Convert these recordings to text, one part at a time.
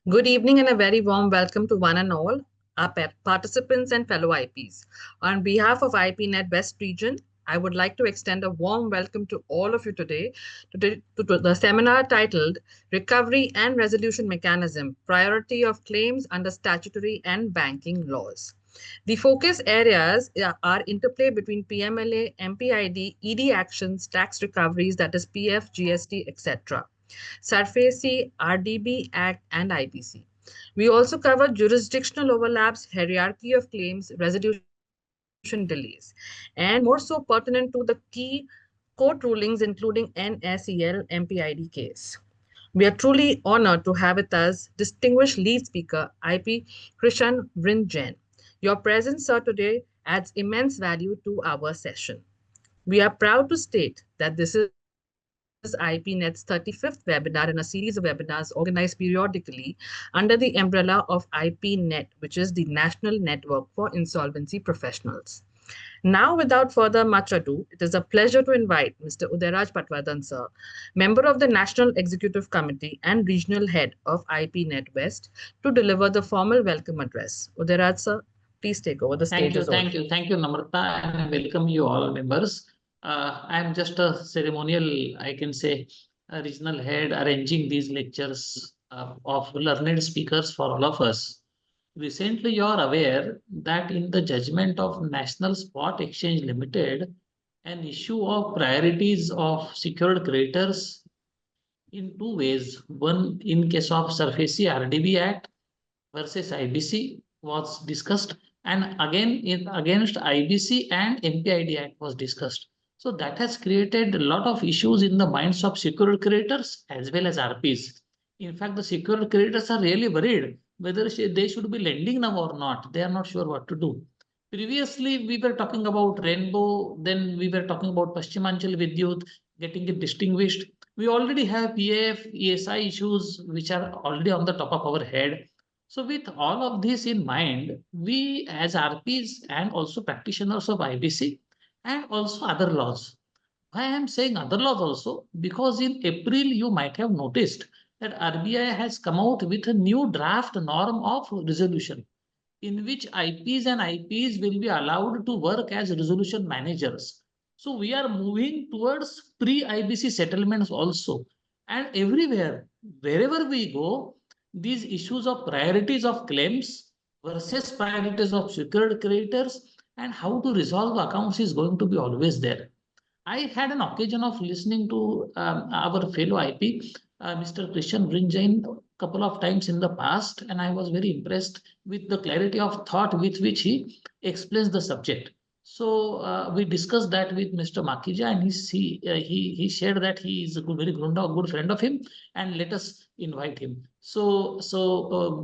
Good evening and a very warm welcome to one and all, our participants and fellow IPs. On behalf of IPNet West Region, I would like to extend a warm welcome to all of you today to the seminar titled Recovery and Resolution Mechanism, Priority of Claims under Statutory and Banking Laws. The focus areas are interplay between PMLA, MPID, ED actions, tax recoveries, that is PF, GST, etc. SARFACI, RDB Act, and IPC. We also cover jurisdictional overlaps, hierarchy of claims, resolution delays, and more so pertinent to the key court rulings, including NSEL MPID case. We are truly honored to have with us distinguished lead speaker, IP Krishan Vrinjain. Your presence, sir, today adds immense value to our session. We are proud to state that this is IPNet's 35th webinar in a series of webinars organized periodically under the umbrella of IPNet, which is the National Network for Insolvency Professionals. Now, without further much ado, it is a pleasure to invite Mr. Udairaj Patwardhan, sir, member of the National Executive Committee and Regional Head of IPNet West, to deliver the formal welcome address. Udairaj, sir, please take over. The stage is yours. Thank you, Namrata, and welcome you all members. I am just a ceremonial, I can say, a regional head arranging these lectures of learned speakers for all of us. Recently, you are aware that in the judgment of National Spot Exchange Limited, an issue of priorities of secured creditors in two ways. One, in case of SARFACI RDB Act versus IBC was discussed, and again against IBC and MPID Act was discussed. So that has created a lot of issues in the minds of secured creditors as well as RPs. In fact, the secured creditors are really worried whether they should be lending now or not. They are not sure what to do. Previously, we were talking about Rainbow, then we were talking about Paschimachal Vidyut, getting it distinguished. We already have PAF, ESI issues, which are already on the top of our head. So with all of this in mind, we as RPs and also practitioners of IBC and also other laws. Why I am saying other laws also? Because in April, you might have noticed that RBI has come out with a new draft norm of resolution in which IPs and IPs will be allowed to work as resolution managers. So we are moving towards pre-IBC settlements also. And everywhere, wherever we go, these issues of priorities of claims versus priorities of secured creditors and how to resolve accounts is going to be always there. I had an occasion of listening to our fellow IP, Mr. Krishan Vrinjain, a couple of times in the past, and I was very impressed with the clarity of thought with which he explains the subject. So we discussed that with Mr. Makija, and he shared that he is a very good friend of him, and let us invite him. So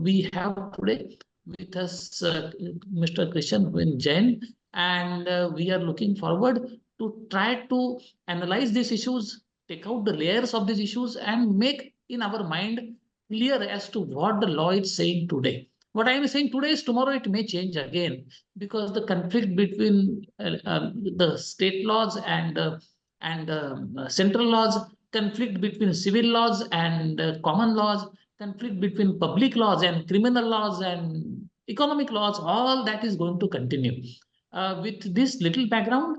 we have today with us Mr. Krishan Vrinjain, and we are looking forward to try to analyze these issues, take out the layers of these issues, and make in our mind clear as to what the law is saying today. What I am saying today is tomorrow it may change again, because the conflict between the state laws and central laws, conflict between civil laws and common laws, conflict between public laws and criminal laws and economic laws, all that is going to continue. With this little background,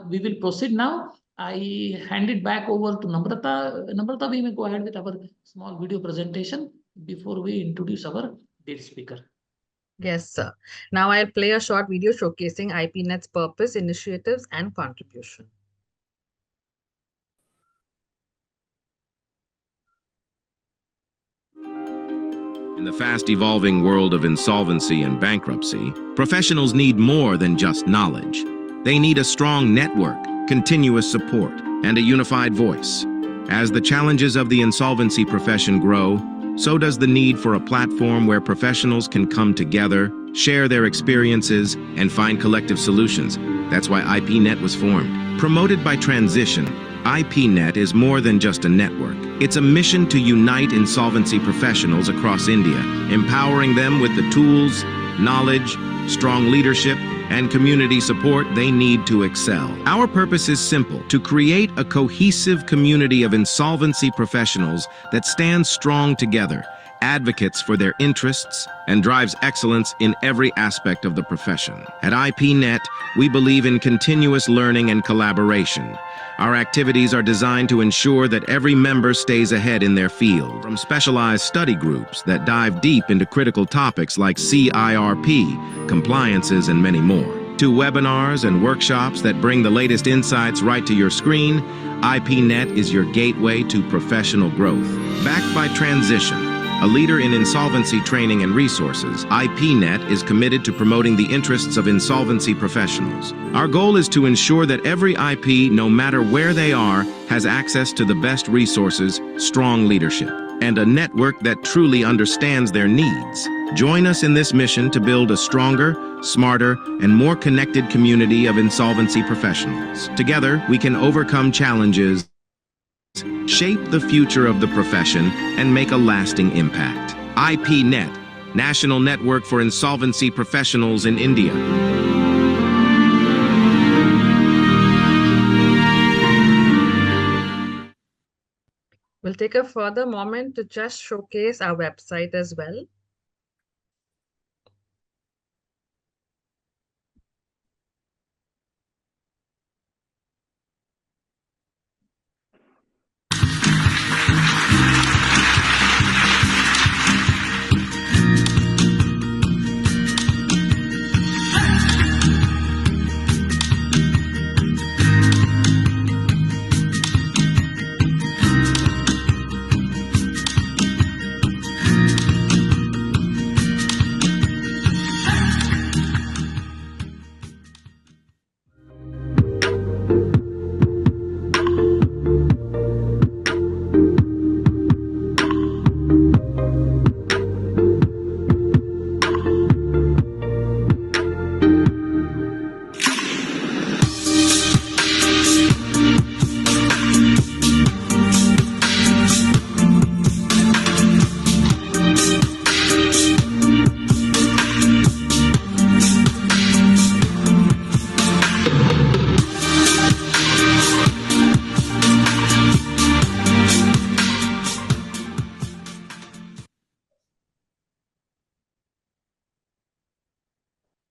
we will proceed now. I hand it back over to Namrata. Namrata, we may go ahead with our small video presentation before we introduce our lead speaker. Yes, sir. Now I'll play a short video showcasing IPNet's purpose, initiatives, and contribution. In the fast-evolving world of insolvency and bankruptcy, professionals need more than just knowledge. They need a strong network, continuous support, and a unified voice. As the challenges of the insolvency profession grow, so does the need for a platform where professionals can come together, share their experiences, and find collective solutions. That's why IPNet was formed. Promoted by Transition, IPNet is more than just a network. It's a mission to unite insolvency professionals across India, empowering them with the tools, knowledge, strong leadership, and community support they need to excel. Our purpose is simple: to create a cohesive community of insolvency professionals that stand strong together, advocates for their interests, and drives excellence in every aspect of the profession. At IPNet, we believe in continuous learning and collaboration. Our activities are designed to ensure that every member stays ahead in their field, from specialized study groups that dive deep into critical topics like CIRP, compliances, and many more, to webinars and workshops that bring the latest insights right to your screen. IPNet is your gateway to professional growth. Backed by Transition, a leader in insolvency training and resources, IPNet is committed to promoting the interests of insolvency professionals. Our goal is to ensure that every IP, no matter where they are, has access to the best resources, strong leadership, and a network that truly understands their needs. Join us in this mission to build a stronger, smarter, and more connected community of insolvency professionals. Together, we can overcome challenges, shape the future of the profession, and make a lasting impact. IPNet, National Network for Insolvency Professionals in India. We'll take a further moment to just showcase our website as well.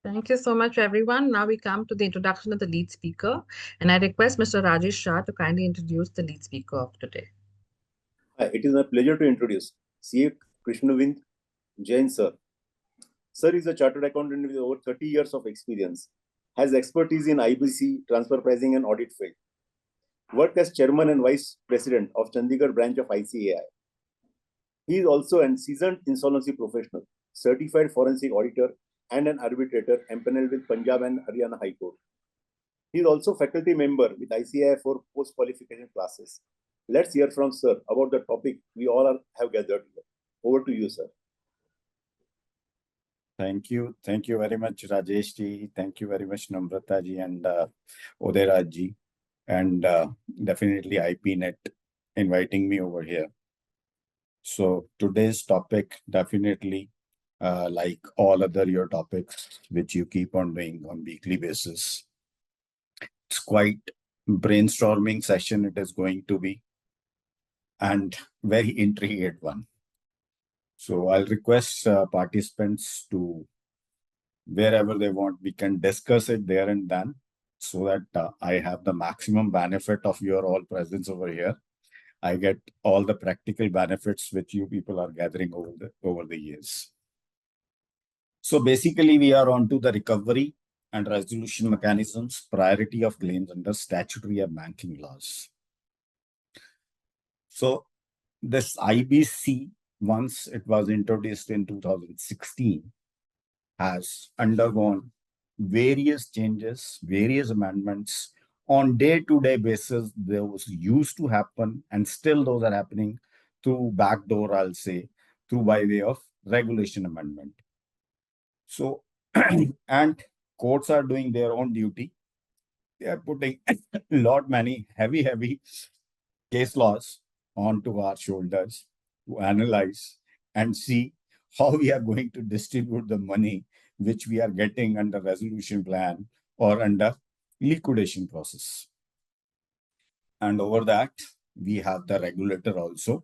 Thank you so much, everyone. Now we come to the introduction of the lead speaker, and I request Mr. Rajesh Shah to kindly introduce the lead speaker of today. Hi, it is my pleasure to introduce CA Krishnavind Jain sir. Sir is a chartered accountant with over 30 years of experience, has expertise in IBC, transfer pricing and audit field. Worked as chairman and vice president of Chandigarh branch of ICAI. He is also a seasoned insolvency professional, certified forensic auditor and an arbitrator empaneled with Punjab and Haryana High Court. He is also faculty member with ICAI for post-qualification classes. Let's hear from sir about the topic we all have gathered here. Over to you, sir. Thank you. Thank you very much, Rajesh ji. Thank you very much, Namrata ji and Udayraj ji. And definitely IPNet inviting me over here. So today's topic, definitely like all other your topics, which you keep on doing on weekly basis. It's quite brainstorming session it is going to be, and very intricate one. So I'll request participants to, wherever they want, we can discuss it there and then, so that I have the maximum benefit of your all presence over here. I get all the practical benefits which you people are gathering over the years. So basically, we are on to the recovery and resolution mechanisms, priority of claims under statutory and banking laws. So this IBC, once it was introduced in 2016, has undergone various changes, various amendments. On day-to-day basis, those used to happen, and still those are happening through backdoor, I'll say, through by way of regulation amendment. So, and courts are doing their own duty. They are putting many heavy case laws onto our shoulders to analyze and see how we are going to distribute the money which we are getting under resolution plan or under liquidation process. And over that, we have the regulator also,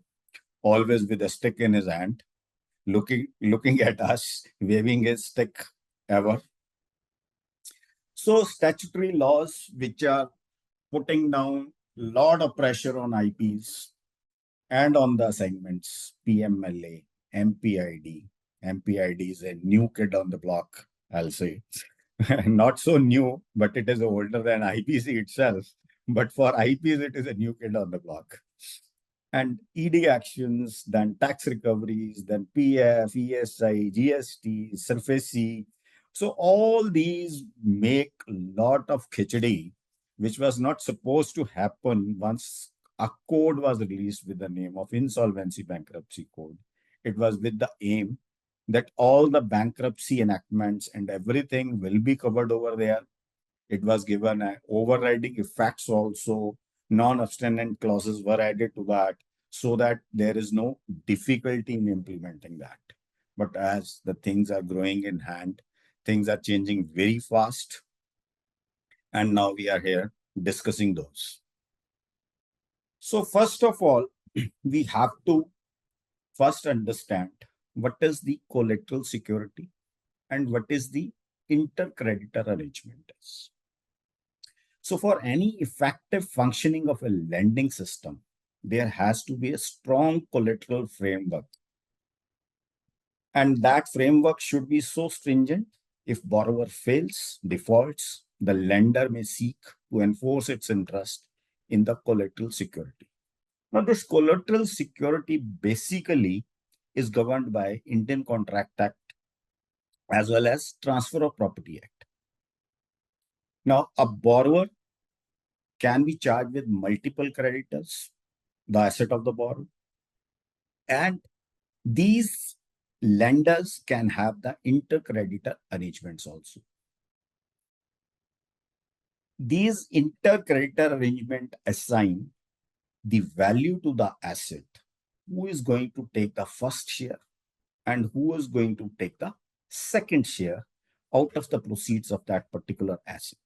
always with a stick in his hand, looking at us, waving his stick ever. So statutory laws which are putting down a lot of pressure on IPs and on the assignments, PMLA, MPID. MPID is a new kid on the block, I'll say. Not so new, but it is older than IPC itself. But for IPs, it is a new kid on the block. And ED actions, then tax recoveries, then PF, ESI, GST, SURFACE. So all these make a lot of khichdi, which was not supposed to happen once a code was released with the name of Insolvency Bankruptcy Code. It was with the aim that all the bankruptcy enactments and everything will be covered over there. It was given overriding effects also. Non-abstinent clauses were added to that so that there is no difficulty in implementing that. But as the things are growing in hand, things are changing very fast. And now we are here discussing those. So first of all, we have to first understand what is the collateral security and what is the intercreditor arrangement is. So for any effective functioning of a lending system, there has to be a strong collateral framework. And that framework should be so stringent. If borrower fails, defaults, the lender may seek to enforce its interest in the collateral security. Now, this collateral security basically is governed by Indian Contract Act as well as Transfer of Property Act. Now, a borrower can be charged with multiple creditors, the asset of the borrower, and these lenders can have the intercreditor arrangements also. These intercreditor arrangement assign the value to the asset, who is going to take the first share and who is going to take the second share out of the proceeds of that particular asset.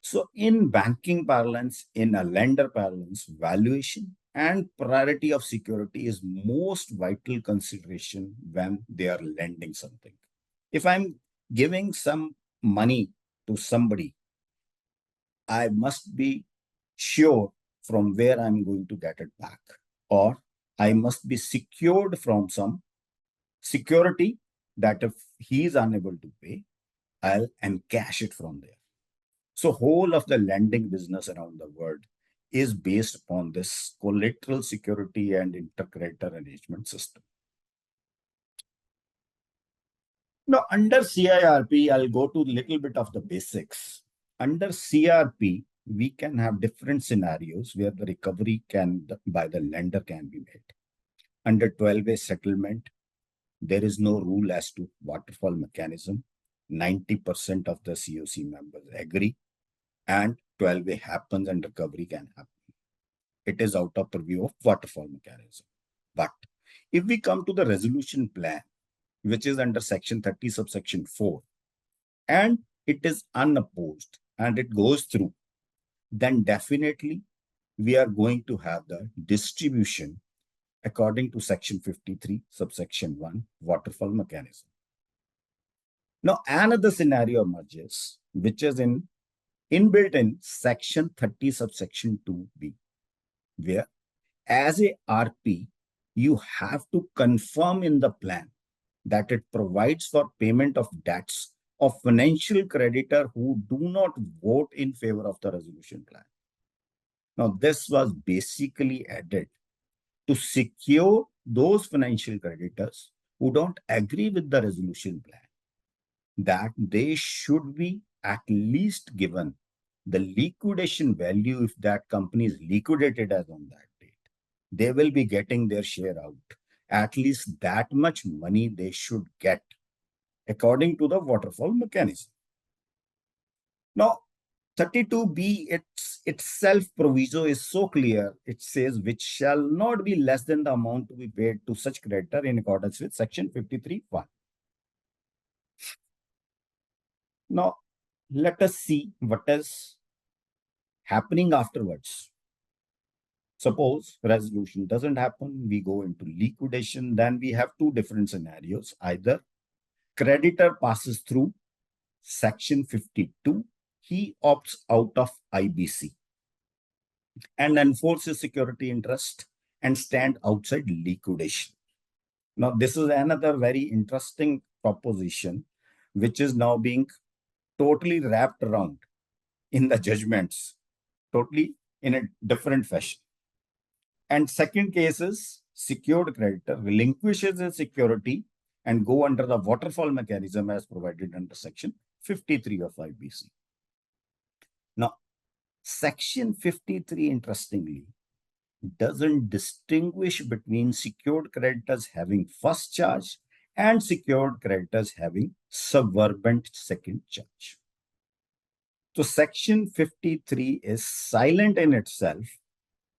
So in banking parlance, in a lender parlance, valuation and priority of security is most vital consideration when they are lending something. If I'm giving some money to somebody, I must be sure from where I'm going to get it back, or I must be secured from some security that if he is unable to pay, I'll encash it from there. So whole of the lending business around the world is based upon this collateral security and intercreditor arrangement system. Now, under CIRP, I'll go to a little bit of the basics. Under CRP, we can have different scenarios where the recovery by the lender can be made. Under 12-way settlement, there is no rule as to waterfall mechanism. 90% of the COC members agree, and 12-way happens and recovery can happen. It is out of purview of waterfall mechanism. But if we come to the resolution plan, which is under section 30 subsection 4, and it is unopposed and it goes through, then definitely we are going to have the distribution according to section 53 subsection 1 waterfall mechanism. Now another scenario emerges, which is inbuilt in section 30 subsection 2b, where as a RP, you have to confirm in the plan that it provides for payment of debts of financial creditor who do not vote in favor of the resolution plan. Now, this was basically added to secure those financial creditors who don't agree with the resolution plan, that they should be at least given the liquidation value if that company is liquidated as on that date. They will be getting their share out. At least that much money they should get according to the waterfall mechanism. Now, 32B itself proviso is so clear. It says which shall not be less than the amount to be paid to such creditor in accordance with section 53(1). Now, let us see what is happening afterwards. Suppose resolution doesn't happen, we go into liquidation, then we have two different scenarios. Either creditor passes through section 52, he opts out of IBC and enforces security interest and stand outside liquidation. Now, this is another very interesting proposition, which is now being totally wrapped around in the judgments, totally in a different fashion. And second case is secured creditor relinquishes his security and go under the waterfall mechanism as provided under section 53 of IBC. Now, section 53, interestingly, doesn't distinguish between secured creditors having first charge and secured creditors having subverbent second charge. So section 53 is silent in itself.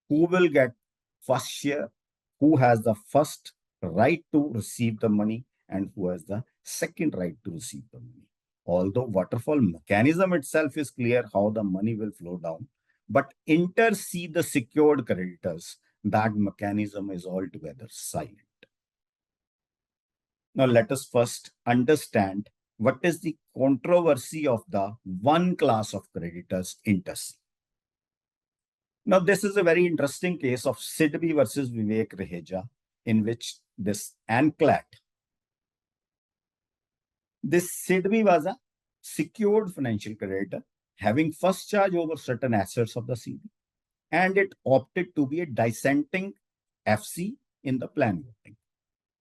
Who will get first share, who has the first right to receive the money, and who has the second right to receive the money. Although waterfall mechanism itself is clear how the money will flow down, but see the secured creditors, that mechanism is altogether silent. Now let us first understand what is the controversy of the one class of creditors inter se. Now this is a very interesting case of Sidbi versus Vivek Raheja, in which this ANCLAT, this Sidbi was a secured financial creditor having first charge over certain assets of the CD, and it opted to be a dissenting FC in the plan voting,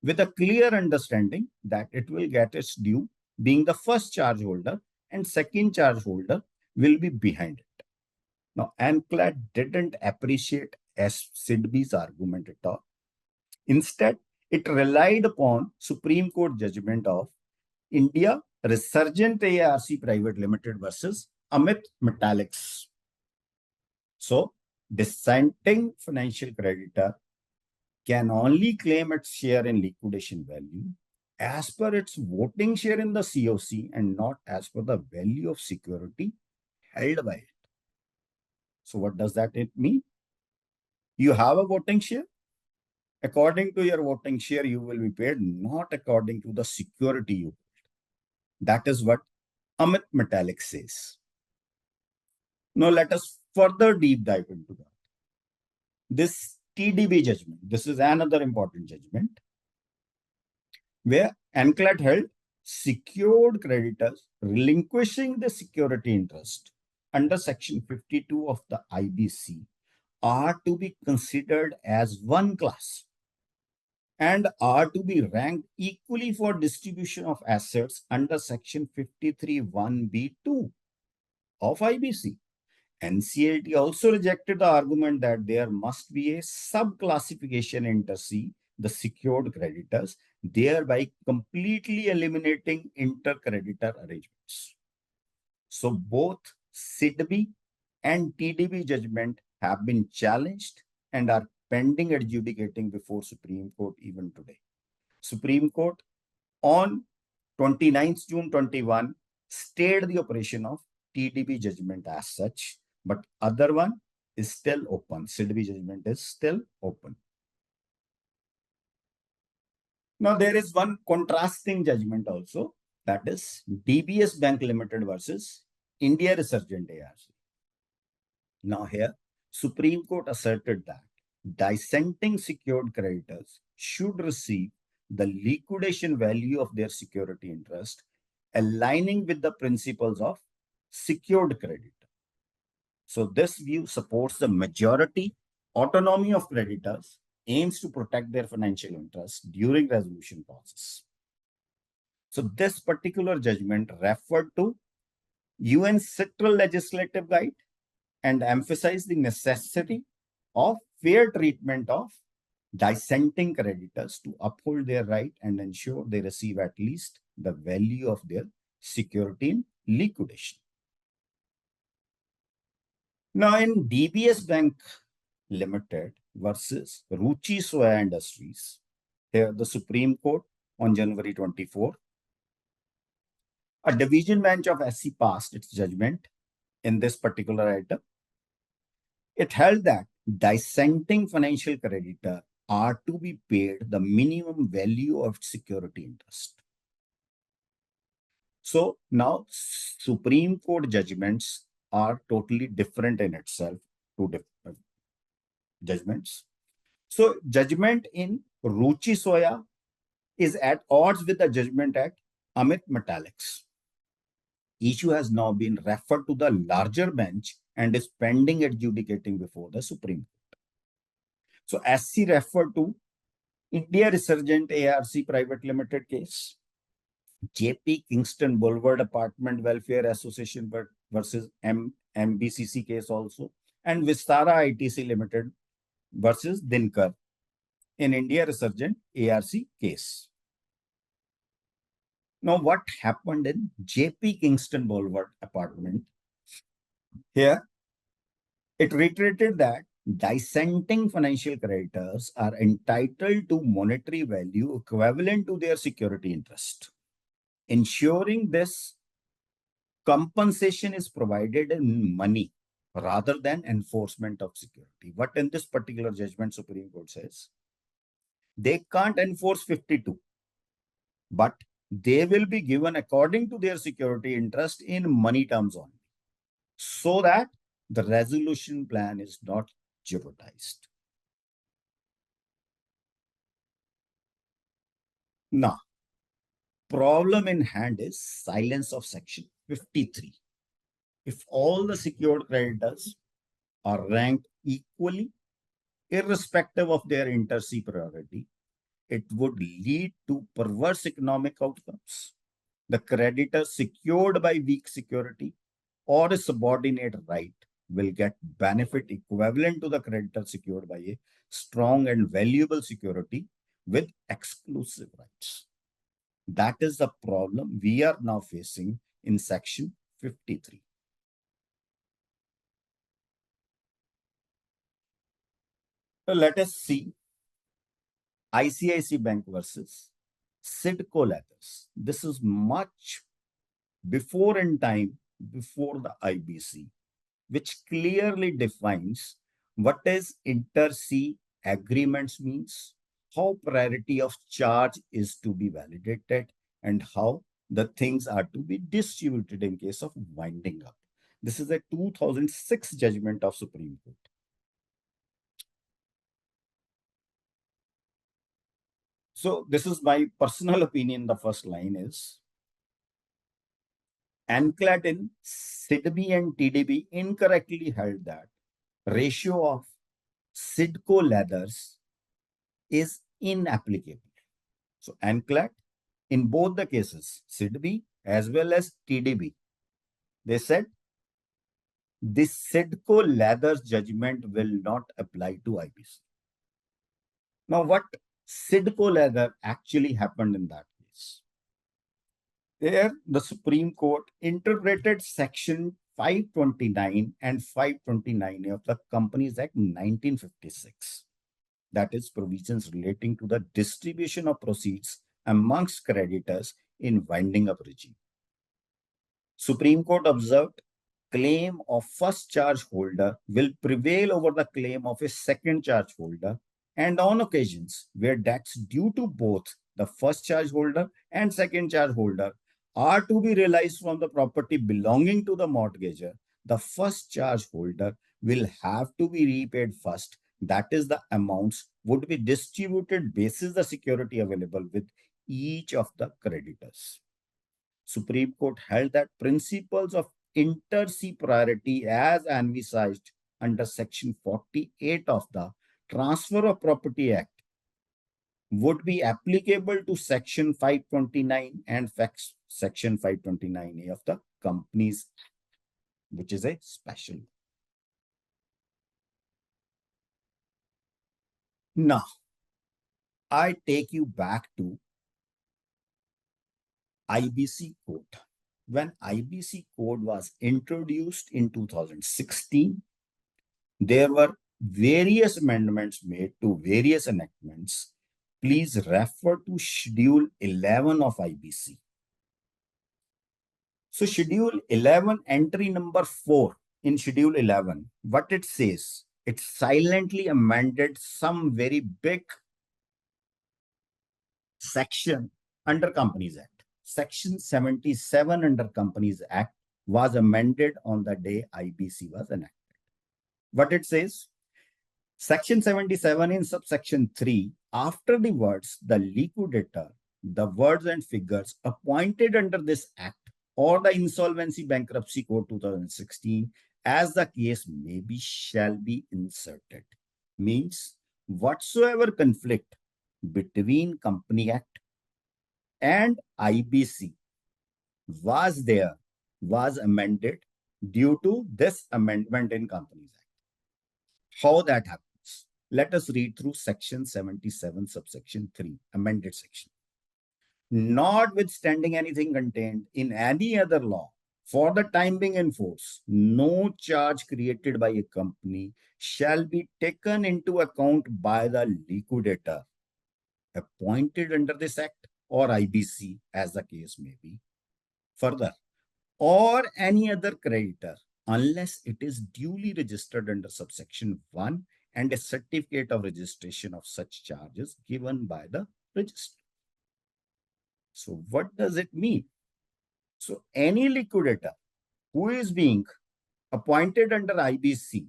with a clear understanding that it will get its due, being the first charge holder, and second charge holder will be behind it. Now, ANCLAT didn't appreciate Sidbi's argument at all. Instead, it relied upon Supreme Court judgment of India Resurgent ARC Private Limited versus Amit Metallics. So, dissenting financial creditor can only claim its share in liquidation value as per its voting share in the COC and not as per the value of security held by it. So what does that mean? You have a voting share. According to your voting share, you will be paid, not according to the security you hold. That is what Amit Metallic says. Now let us further deep dive into that. This TDB judgment, this is another important judgment, where ANCLAT held secured creditors relinquishing the security interest under section 52 of the IBC are to be considered as one class and are to be ranked equally for distribution of assets under section 53(1)(b)(2 of IBC. NCLT also rejected the argument that there must be a sub-classification inter se, the secured creditors, thereby completely eliminating inter-creditor arrangements. So both SIDB and TDB judgment have been challenged and are pending adjudicating before Supreme Court even today. Supreme Court on 29th June 21 stayed the operation of TDB judgment as such, but other one is still open. SIDB judgment is still open. Now there is one contrasting judgment also, that is DBS Bank Limited versus India Resurgent ARC. Now here, Supreme Court asserted that dissenting secured creditors should receive the liquidation value of their security interest, aligning with the principles of secured creditor. So this view supports the majority autonomy of creditors, aims to protect their financial interests during resolution process. So this particular judgment referred to UN Sectoral Legislative Guide and emphasized the necessity of fair treatment of dissenting creditors to uphold their right and ensure they receive at least the value of their security in liquidation. Now in DBS Bank Limited versus Ruchi Soya Industries, here the Supreme Court on January 24, a division bench of SC passed its judgment in this particular item. It held that dissenting financial creditor are to be paid the minimum value of security interest. So now Supreme Court judgments are totally different in itself, two different judgments. So judgment in Ruchi Soya is at odds with the judgment at Amit Metallics. Issue has now been referred to the larger bench and is pending adjudicating before the Supreme Court. So SC referred to India Resurgent ARC Private Limited case, JP Kingston Boulevard Apartment Welfare Association versus MBCC case also, and Vistara ITC Limited versus Dinkar in India Resurgent ARC case. Now, what happened in JP Kingston Boulevard Apartment? Here, it reiterated that dissenting financial creditors are entitled to monetary value equivalent to their security interest. Ensuring this compensation is provided in money rather than enforcement of security. What in this particular judgment Supreme Court says, they can't enforce 52, but they will be given according to their security interest in money terms only, so that the resolution plan is not jeopardized. Now, problem in hand is silence of section 53. If all the secured creditors are ranked equally, irrespective of their inter-se priority, it would lead to perverse economic outcomes. The creditor secured by weak security or a subordinate right will get benefit equivalent to the creditor secured by a strong and valuable security with exclusive rights. That is the problem we are now facing in section 53. So let us see ICICI Bank versus Sidco Leathers. This is much before in time, before the IBC, which clearly defines what is inter-se agreements means, how priority of charge is to be validated, and how the things are to be distributed in case of winding up. This is a 2006 judgment of Supreme Court. So this is my personal opinion. The first line is, ANCLAT in SIDB and TDB incorrectly held that ratio of Sidco Leathers is inapplicable. So ANCLAT in both the cases, SIDB as well as TDB, they said this Sidco Leathers judgment will not apply to IBC. Now, what Sidco Leather actually happened in that case? There, the Supreme Court interpreted Section 529 and 529 of the Companies Act 1956. That is, provisions relating to the distribution of proceeds amongst creditors in winding up regime. Supreme Court observed claim of first charge holder will prevail over the claim of a second charge holder, and on occasions where debts due to both the first charge holder and second charge holder are to be realized from the property belonging to the mortgagor, the first charge holder will have to be repaid first. That is, the amounts would be distributed basis the security available with each of the creditors. Supreme Court held that principles of inter-se priority as envisaged under Section 48 of the Transfer of Property Act would be applicable to Section 529 and Section 529A of the Companies Act, which is a special. Now, I take you back to IBC Code. When IBC Code was introduced in 2016, there were various amendments made to various enactments. Please refer to Schedule 11 of IBC. So Schedule 11, entry number 4 in Schedule 11, what it says, it silently amended some very big section under Companies Act. Section 77 under Companies Act was amended on the day IBC was enacted. What it says? Section 77 in subsection 3, after the words the liquidator, the words and figures appointed under this act or the Insolvency Bankruptcy Code 2016, as the case may be, shall be inserted. Means whatsoever conflict between Company Act and IBC was there was amended due to this amendment in Companies Act. How that happens? Let us read through section 77 subsection 3, amended section. Notwithstanding anything contained in any other law for the time being in force, no charge created by a company shall be taken into account by the liquidator appointed under this act or IBC, as the case may be. Further, or any other creditor, unless it is duly registered under subsection 1 and a certificate of registration of such charges given by the registrar. So what does it mean? So any liquidator who is being appointed under IBC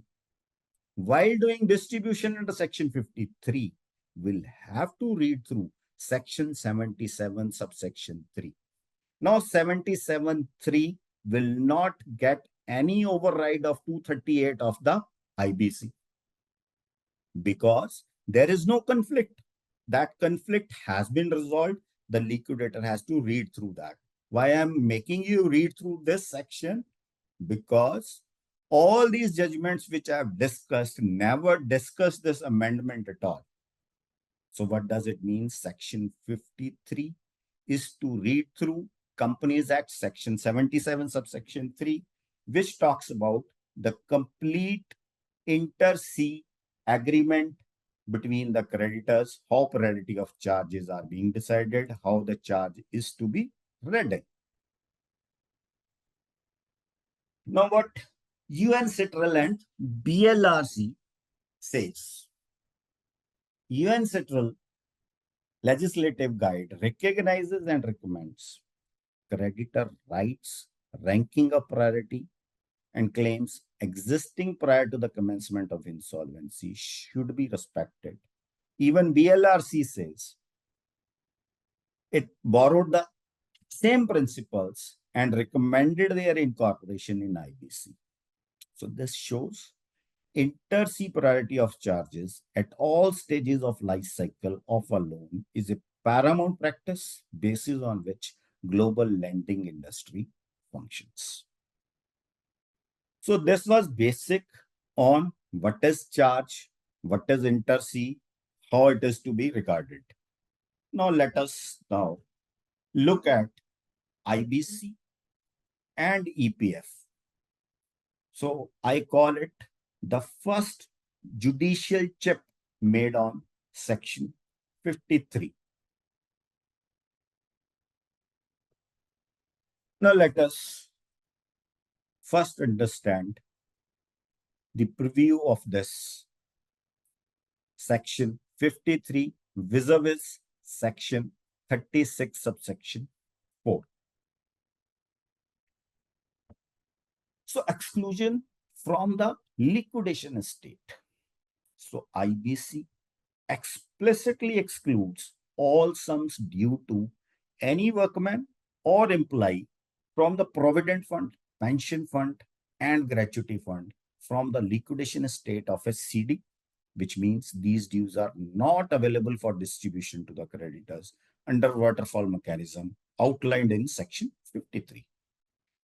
while doing distribution under section 53 will have to read through section 77 subsection 3. Now 77.3 will not get any override of 238 of the IBC because there is no conflict. That conflict has been resolved. The liquidator has to read through that. Why I'm making you read through this section? Because all these judgments which I've discussed never discussed this amendment at all. So what does it mean? Section 53 is to read through Companies Act section 77 subsection 3, which talks about the complete inter-se agreement between the creditors, how priority of charges are being decided, how the charge is to be read. Now what UNCITRAL and BLRC says. UNCITRAL legislative guide recognizes and recommends creditor rights, ranking of priority, and claims existing prior to the commencement of insolvency should be respected. Even BLRC says it borrowed the same principles and recommended their incorporation in IBC. So this shows inter-se priority of charges at all stages of life cycle of a loan is a paramount practice basis on which global lending industry functions. So this was basic on what is charge, what is inter-se, how it is to be regarded. Now let us now look at IBC and EPF. So I call it the first judicial chip made on section 53. Now let us first understand the preview of this section 53 vis-a-vis section 36 subsection 4. So exclusion from the liquidation estate. So IBC explicitly excludes all sums due to any workman or employee from the provident fund, pension fund, and gratuity fund from the liquidation estate of a CD, which means these dues are not available for distribution to the creditors under waterfall mechanism outlined in section 53.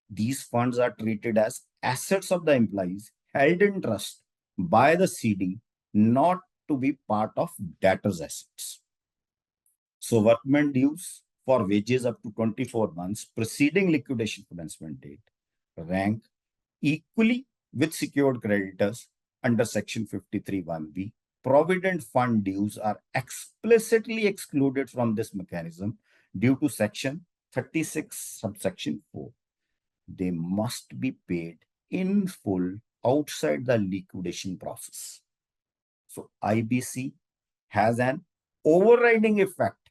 These funds are treated as assets of the employees held in trust by the CD, not to be part of debtors' assets. So workmen dues for wages up to 24 months preceding liquidation commencement date rank equally with secured creditors under section 53(1)(b). Provident fund dues are explicitly excluded from this mechanism due to section 36 subsection 4. They must be paid in full outside the liquidation process. So IBC has an overriding effect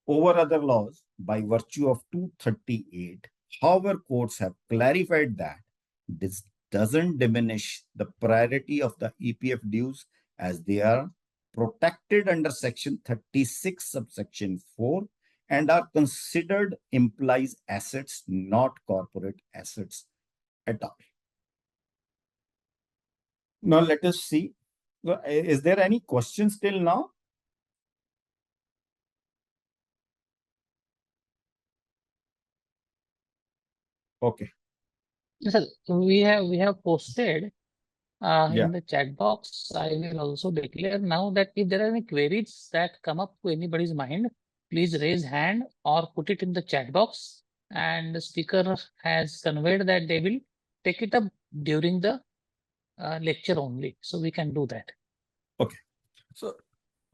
over other laws by virtue of 238. However, courts have clarified that this doesn't diminish the priority of the EPF dues as they are protected under section 36 subsection 4 and are considered implies assets, not corporate assets at all. Now let us see. Is there any questions till now? Okay. Sir, we have posted Yeah. in the chat box. I will also declare now that if there are any queries that come up to anybody's mind, please raise hand or put it in the chat box. And the speaker has conveyed that they will take it up during the lecture only. So we can do that. Okay. So,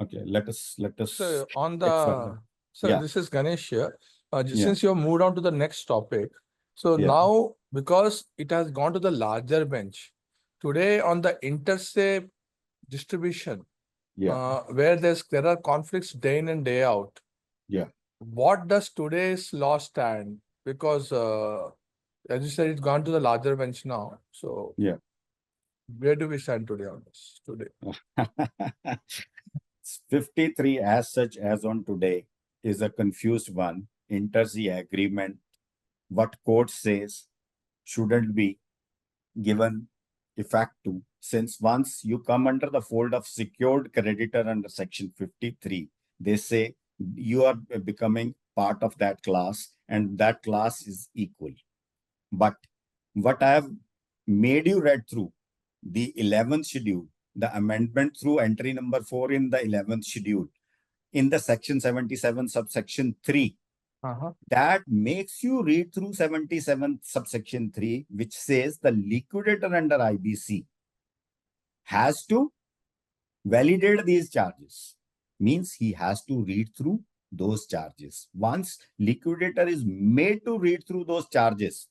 Okay. Let us. so on take the, further. sir, Yeah. this is Ganesh here. Yeah. Since you have moved on to the next topic, so Yeah. now because it has gone to the larger bench, today on the interstate distribution, Yeah. where there are conflicts day in and day out. Yeah. What does today's law stand? Because as you said, it's gone to the larger bench now. So Yeah. where do we stand today on this? Today, 53 as such as on today is a confused one. Inter-se agreement, what court says shouldn't be given effect to, since once you come under the fold of secured creditor under section 53, they say you are becoming part of that class and that class is equal. But what I have made you read through the 11th schedule, the amendment through entry number 4 in the 11th schedule, in the section 77 subsection 3, that makes you read through 77 subsection 3, which says the liquidator under IBC has to validate these charges. Means he has to read through those charges. Once liquidator is made to read through those charges,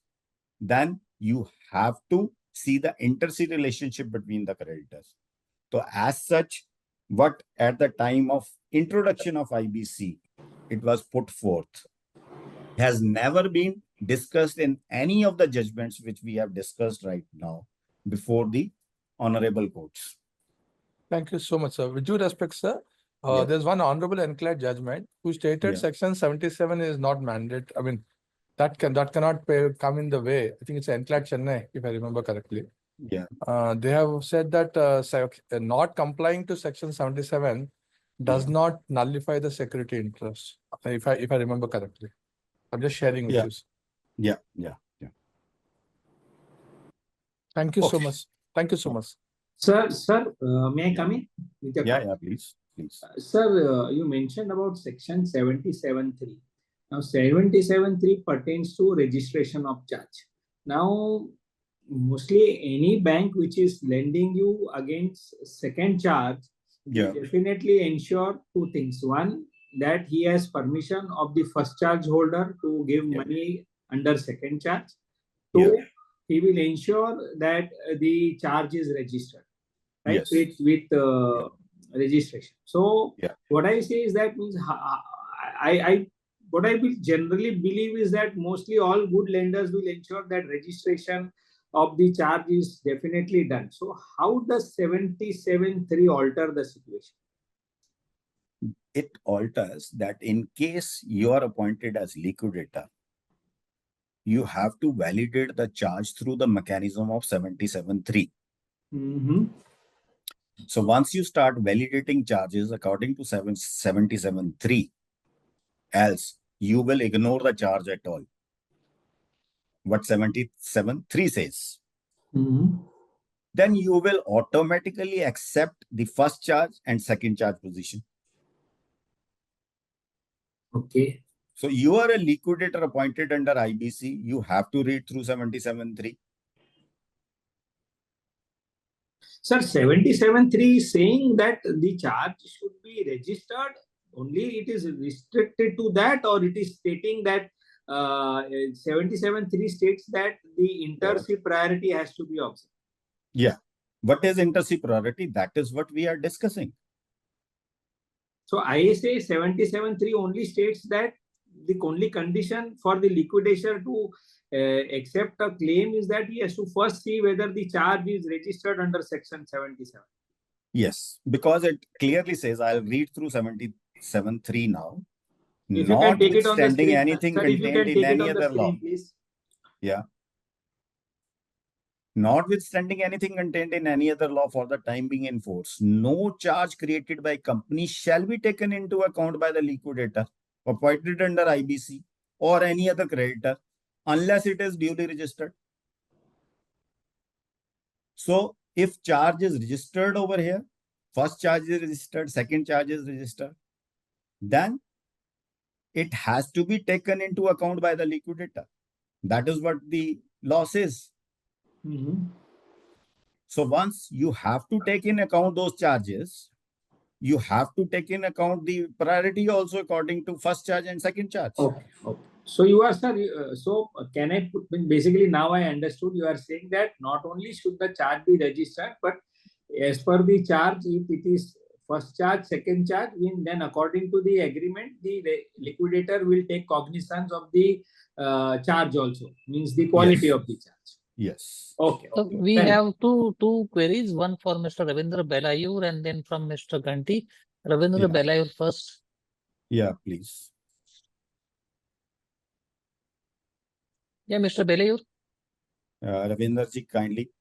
then you have to see the inter-se relationship between the creditors. So as such, what at the time of introduction of IBC, it was put forth, has never been discussed in any of the judgments which we have discussed right now before the honorable courts. thank you so much, sir. With due respect, sir, Yeah. there's one honorable enclave judgment who stated Yeah. section 77 is not mandate. I mean, that cannot come in the way. I think it's enclave Chennai, if I remember correctly. Yeah. They have said that not complying to section 77 does Yeah. not nullify the security interest. If I remember correctly, I'm just sharing with Yeah. you. Sir. Yeah. Yeah. Yeah. Thank you so Okay. much. Thank you so much. Sir, may I come in? With your Yeah, please. Sir, you mentioned about section 77.3. Now, 77.3 pertains to registration of charge. Now, mostly any bank which is lending you against second charge, Yeah. will definitely ensure two things. One, that he has permission of the first charge holder to give Yeah. money under second charge. Two, Yeah. he will ensure that the charge is registered, right? Yes. With registration. So Yeah. what I say is that means what I will generally believe is that mostly all good lenders will ensure that registration of the charge is definitely done. So how does 77.3 alter the situation? It alters that in case you are appointed as liquidator, you have to validate the charge through the mechanism of 77.3. So once you start validating charges according to 77.3, else you will ignore the charge at all. What 77.3 says. Then you will automatically accept the first charge and second charge position. Okay. So you are a liquidator appointed under IBC. You have to read through 77.3. Sir, 77.3 is saying that the charge should be registered. Only it is restricted to that, or it is stating that 77.3 states that the inter-se priority has to be observed. Yeah. What is inter-superiority? That is what we are discussing. So ISA 77.3 only states that the only condition for the liquidator to accept a claim is that he has to first see whether the charge is registered under section 77. Yes, because it clearly says, I'll read through 77.3 now. If you can take it on the Notwithstanding screen, anything sir, if you contained can in take it any on the other law. screen, please. Yeah. Notwithstanding anything contained in any other law for the time being in force, no charge created by company shall be taken into account by the liquidator appointed under IBC or any other creditor unless it is duly registered. So if charge is registered over here, first charge is registered, second charge is registered, then it has to be taken into account by the liquidator. That is what the law says. So once you have to take in account those charges, you have to take in account the priority also according to first charge and second charge. Okay. Okay. So you are, sir, can I put, basically now I understood you are saying that not only should the charge be registered, but as per the charge, if it is first charge, second charge, then according to the agreement, the liquidator will take cognizance of the charge also, means the quality Yes. of the charge. Yes. Okay. So Okay. we Thank you. have two queries, one for Mr. Ravindra Belayur and then from Mr. Ganti. Ravindra Yeah. Belayur first. Yeah, please. Yeah, Mr. Belayur, Ravinder ji, kindly.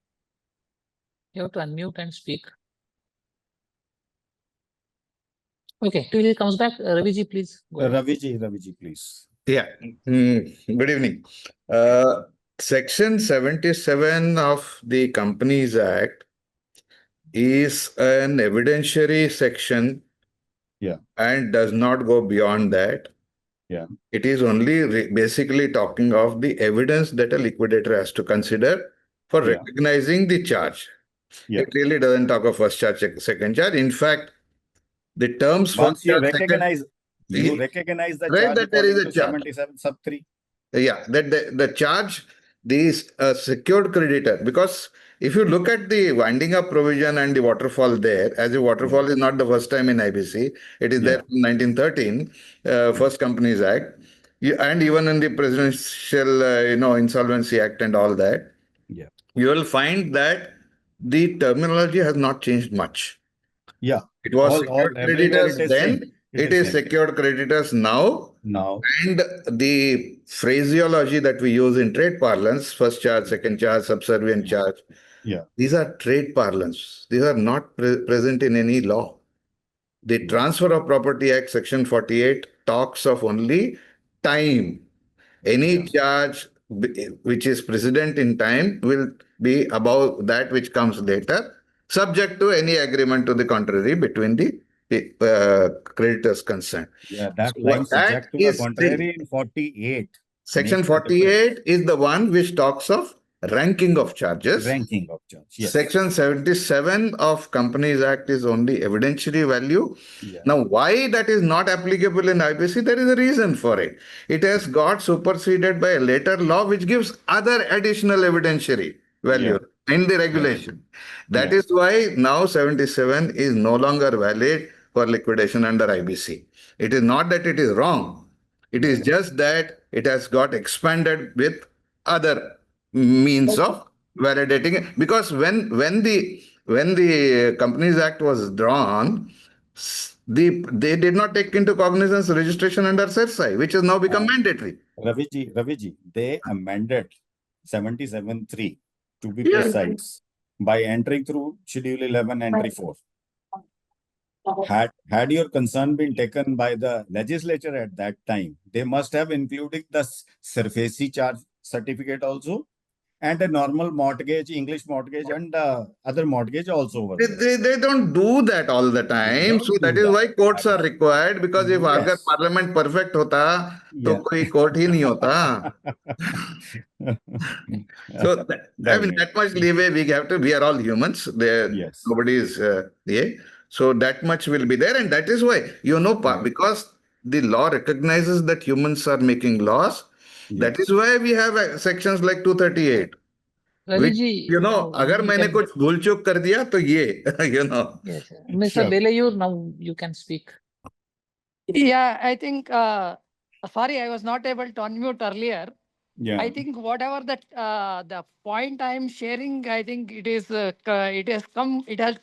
you have to unmute and speak. Okay, till he comes back, Ravi ji, please go ahead. Ravi ji, please. Yeah. Good evening. Section 77 of the Companies Act is an evidentiary section. Yeah. And does not go beyond that. Yeah. It is only basically talking of the evidence that a liquidator has to consider for Yeah. recognizing the charge. Yeah. It really doesn't talk of first charge, second charge. In fact, the terms Once first you charge, recognize, second, recognize the right, charge that there is according a to charge. 77 sub 3. Yeah, that the charge, these secured creditor, because if you look at the winding up provision and the waterfall there, as the waterfall is not the first time in IBC, it is there from 1913, First Companies Act, and even in the Presidential, Insolvency Act and all that, you will find that the terminology has not changed much. Yeah. It was all secured everywhere creditors it is then, same. it is secured creditors now. And the phraseology that we use in trade parlance, first charge, second charge, subservient charge, these are trade parlance. These are not present in any law. The Transfer of Property Act, Section 48, talks of only time. Any charge which is precedent in time will be above that which comes later, subject to any agreement to the contrary between the creditors concerned. Yeah, that So line that subject to the is contrary in 48. Section 48 is the one which talks of ranking of charges. Ranking of charge. Yes. Section 77 of Companies Act is only evidentiary value. Now, why that is not applicable in IBC? There is a reason for it. It has got superseded by a later law which gives other additional evidentiary value in the regulation. That is why now 77 is no longer valid for liquidation under IBC. It is not that it is wrong. It is just that it has got expanded with other means of validating it. Because when the Companies Act was drawn, they did not take into cognizance registration under CERSI, which has now become mandatory. Raviji, they amended 77.3 to be precise by entering through Schedule 11 entry 4. Had your concern been taken by the legislature at that time, they must have included the SURFACE charge certificate also and a normal mortgage, English mortgage and other mortgage also over there. They don't do that all the time. So that is why courts are required, because if agar parliament perfect hota, to koi court hi nahi hota. So I mean, that much leeway we have to. We are all humans. Nobody is so that much will be there, and that is why because the law recognizes that humans are making laws. That is why we have sections like 238. Ravi which, ji, अगर you मैंने can. कुछ भूल चूक कर दिया तो ये, Yes, Mr. Sure. Delayur, now you can speak. Yeah, I think, sorry, I was not able to unmute earlier. Yeah. I think whatever the point I am sharing, I think it has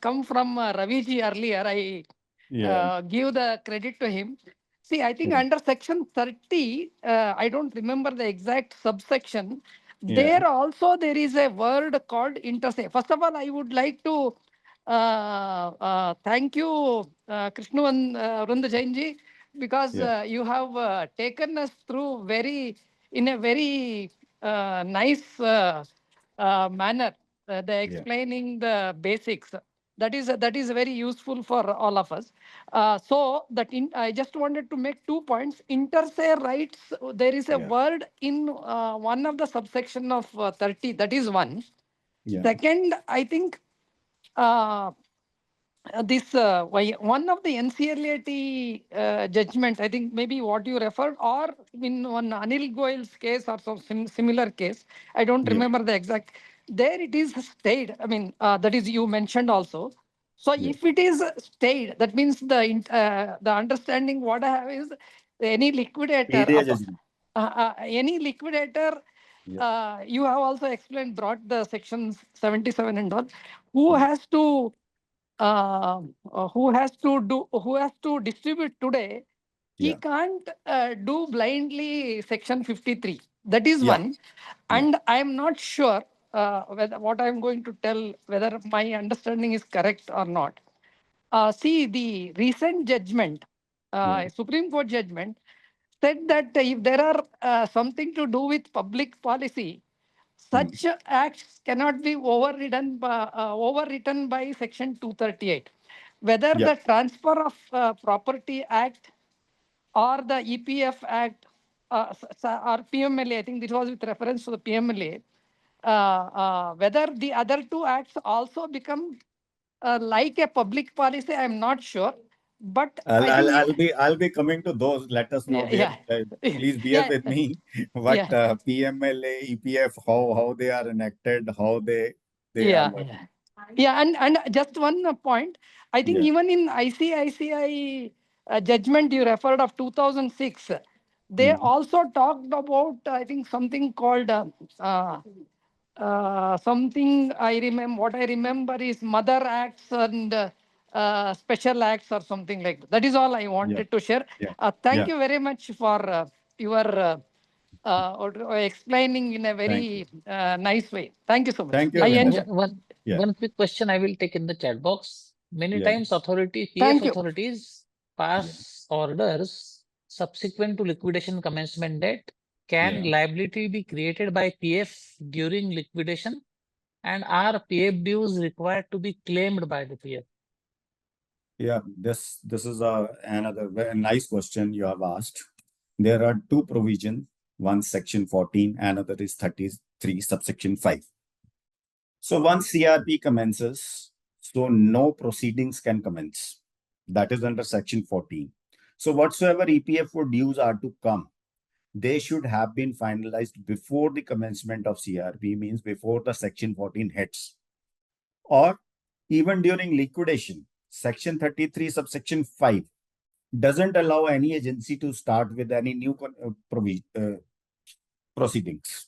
come from Raviji earlier. I Yeah. give the credit to him. See, I think Sure. under section 30, I don't remember the exact subsection. Yeah. There also there is a word called intersect. First of all, I would like to thank you, Krishnu and Vrunda Jainji, because Yeah. you have taken us through in a very nice manner, the Yeah. explaining the basics. That is very useful for all of us. I just wanted to make 2 points. Inter se rights, there is a Yeah. word in one of the subsection of 30. That is one. Yeah. Second, I think uh, one of the NCLAT judgments, I think maybe what you referred, or in one Anil Goyal's case or some similar case, I don't Yeah. remember the exact. There it is stayed. I mean, that is you mentioned also. So Yeah. if it is stayed, that means the understanding what I have is any liquidator, Area judgment. any liquidator. Yeah. You have also explained, brought the sections 77 and all. Who Yeah. has to who has to distribute today, he Yeah. can't do blindly section 53. That is Yeah. one. Yeah. And I am not sure whether what I am going to tell, whether my understanding is correct or not. See, the recent judgment, Yeah. Supreme Court judgment, said that if there are something to do with public policy, Hmm. such acts cannot be overwritten by Section 238. Whether Yeah. the Transfer of Property Act or the EPF Act or PMLA, I think this was with reference to the PMLA, whether the other two acts also become like a public policy, I'm not sure. But I think, I'll be coming to those. Let us know. yeah, Please bear yeah, with me. What yeah, PMLA, EPF, how they are enacted, how they are yeah, working. yeah. And just one point, I think Yeah. even in ICICI judgment you referred of 2006, they Mhm. also talked about, I think, something called something I remember. What I remember is Mother Acts and Special Acts or something like that. That is all I Yeah. wanted to share. Yeah. Thank Yeah. you very much for your explaining in a Thank you. very nice way. Thank you so much. Thank you, I Avinash. enjoy. Yeah. One quick question I will take in the chat box. Many Yeah. times PF Thank you. authorities Yeah. pass orders subsequent to liquidation commencement date. Can Yeah. liability be created by PF during liquidation? And are PF dues required to be claimed by the PF? Yeah. This is another very nice question you have asked. There are two provisions. One section 14, another is 33 subsection 5. So once CRP commences, so no proceedings can commence. That is under section 14. So whatsoever EPF dues are to come, they should have been finalized before the commencement of CRP, means before the section 14 hits. Or even during liquidation, section 33 subsection 5 doesn't allow any agency to start with any new proceedings.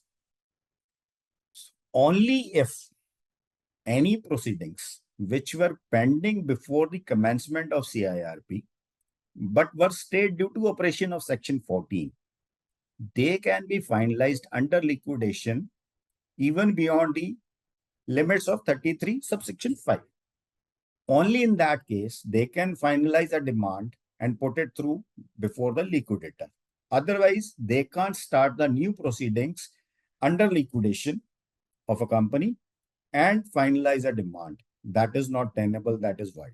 Only if any proceedings which were pending before the commencement of CIRP but were stayed due to operation of section 14, they can be finalized under liquidation even beyond the limits of 33 subsection 5. Only in that case, they can finalize a demand and put it through before the liquidator. Otherwise, they can't start the new proceedings under liquidation of a company and finalize a demand. That is not tenable, that is void.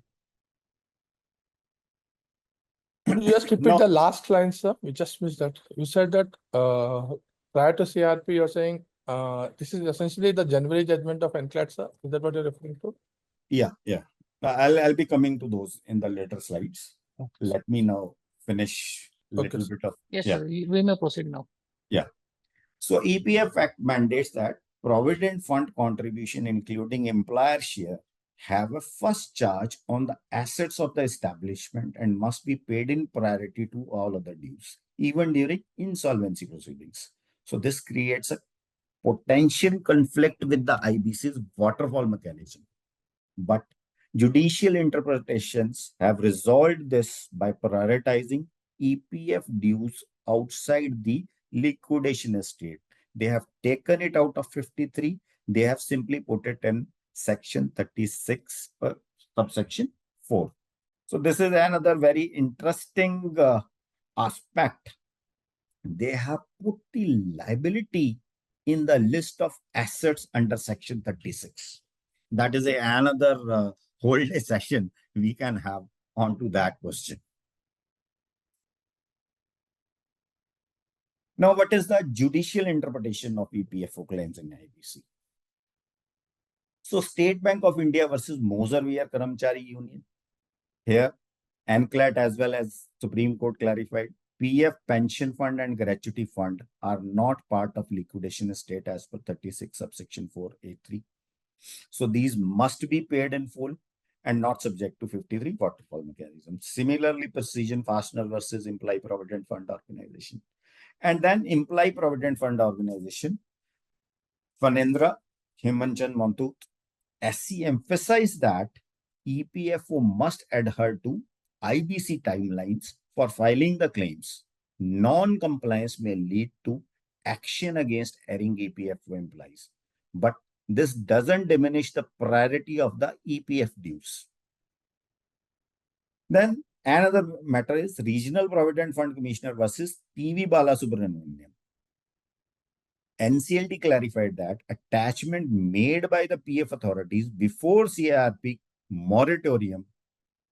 Could you just repeat Now, the last line, sir? We just missed that. You said that prior to CRP, you're saying this is essentially the January judgment of NCLAT, sir. Is that what you're referring to? yeah. I'll be coming to those in the later slides. Okay. Let me now finish a Okay, little bit of Yes, sir. We may proceed now. yeah. So EPF Act mandates that provident fund contribution, including employer share, have a first charge on the assets of the establishment and must be paid in priority to all other dues, even during insolvency proceedings. So this creates a potential conflict with the IBC's waterfall mechanism. But judicial interpretations have resolved this by prioritizing EPF dues outside the liquidation estate. They have taken it out of 53. They have simply put it in section 36, subsection 4. So this is another very interesting aspect. They have put the liability in the list of assets under section 36. That is another whole day session we can have onto that question. Now, what is the judicial interpretation of EPFO claims in IBC? So, State Bank of India versus Moser Weir Karamchari Union. Here, ANCLAT as well as Supreme Court clarified, PF pension fund and gratuity fund are not part of liquidation estate as per 36 subsection 4A3. So these must be paid in full and not subject to 53 waterfall mechanism. Similarly, Precision Fastener versus Employee Provident Fund Organization. And then Employee Provident Fund Organization, Fanendra Himanchan Montut, SC emphasized that EPFO must adhere to IBC timelines for filing the claims. Non-compliance may lead to action against erring EPFO employees. But this doesn't diminish the priority of the EPF dues. Then another matter is Regional Provident Fund Commissioner versus PV Balasubramaniam. NCLT clarified that attachment made by the PF authorities before CIRP moratorium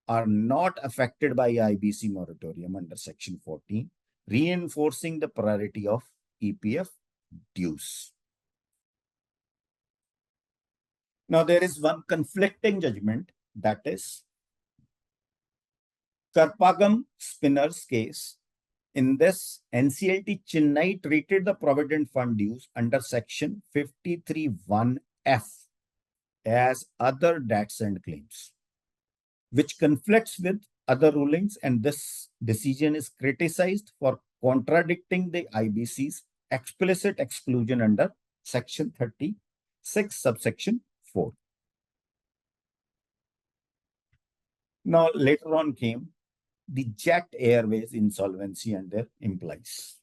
are not affected by IBC moratorium under section 14, reinforcing the priority of EPF dues. Now, there is one conflicting judgment, that is Karpagam Spinners case. In this, NCLT Chennai treated the Provident Fund dues under section 53(1)(f as other debts and claims, which conflicts with other rulings, and this decision is criticized for contradicting the IBC's explicit exclusion under section 36 subsection 4. Now, later on came the Jet Airways insolvency and their employees.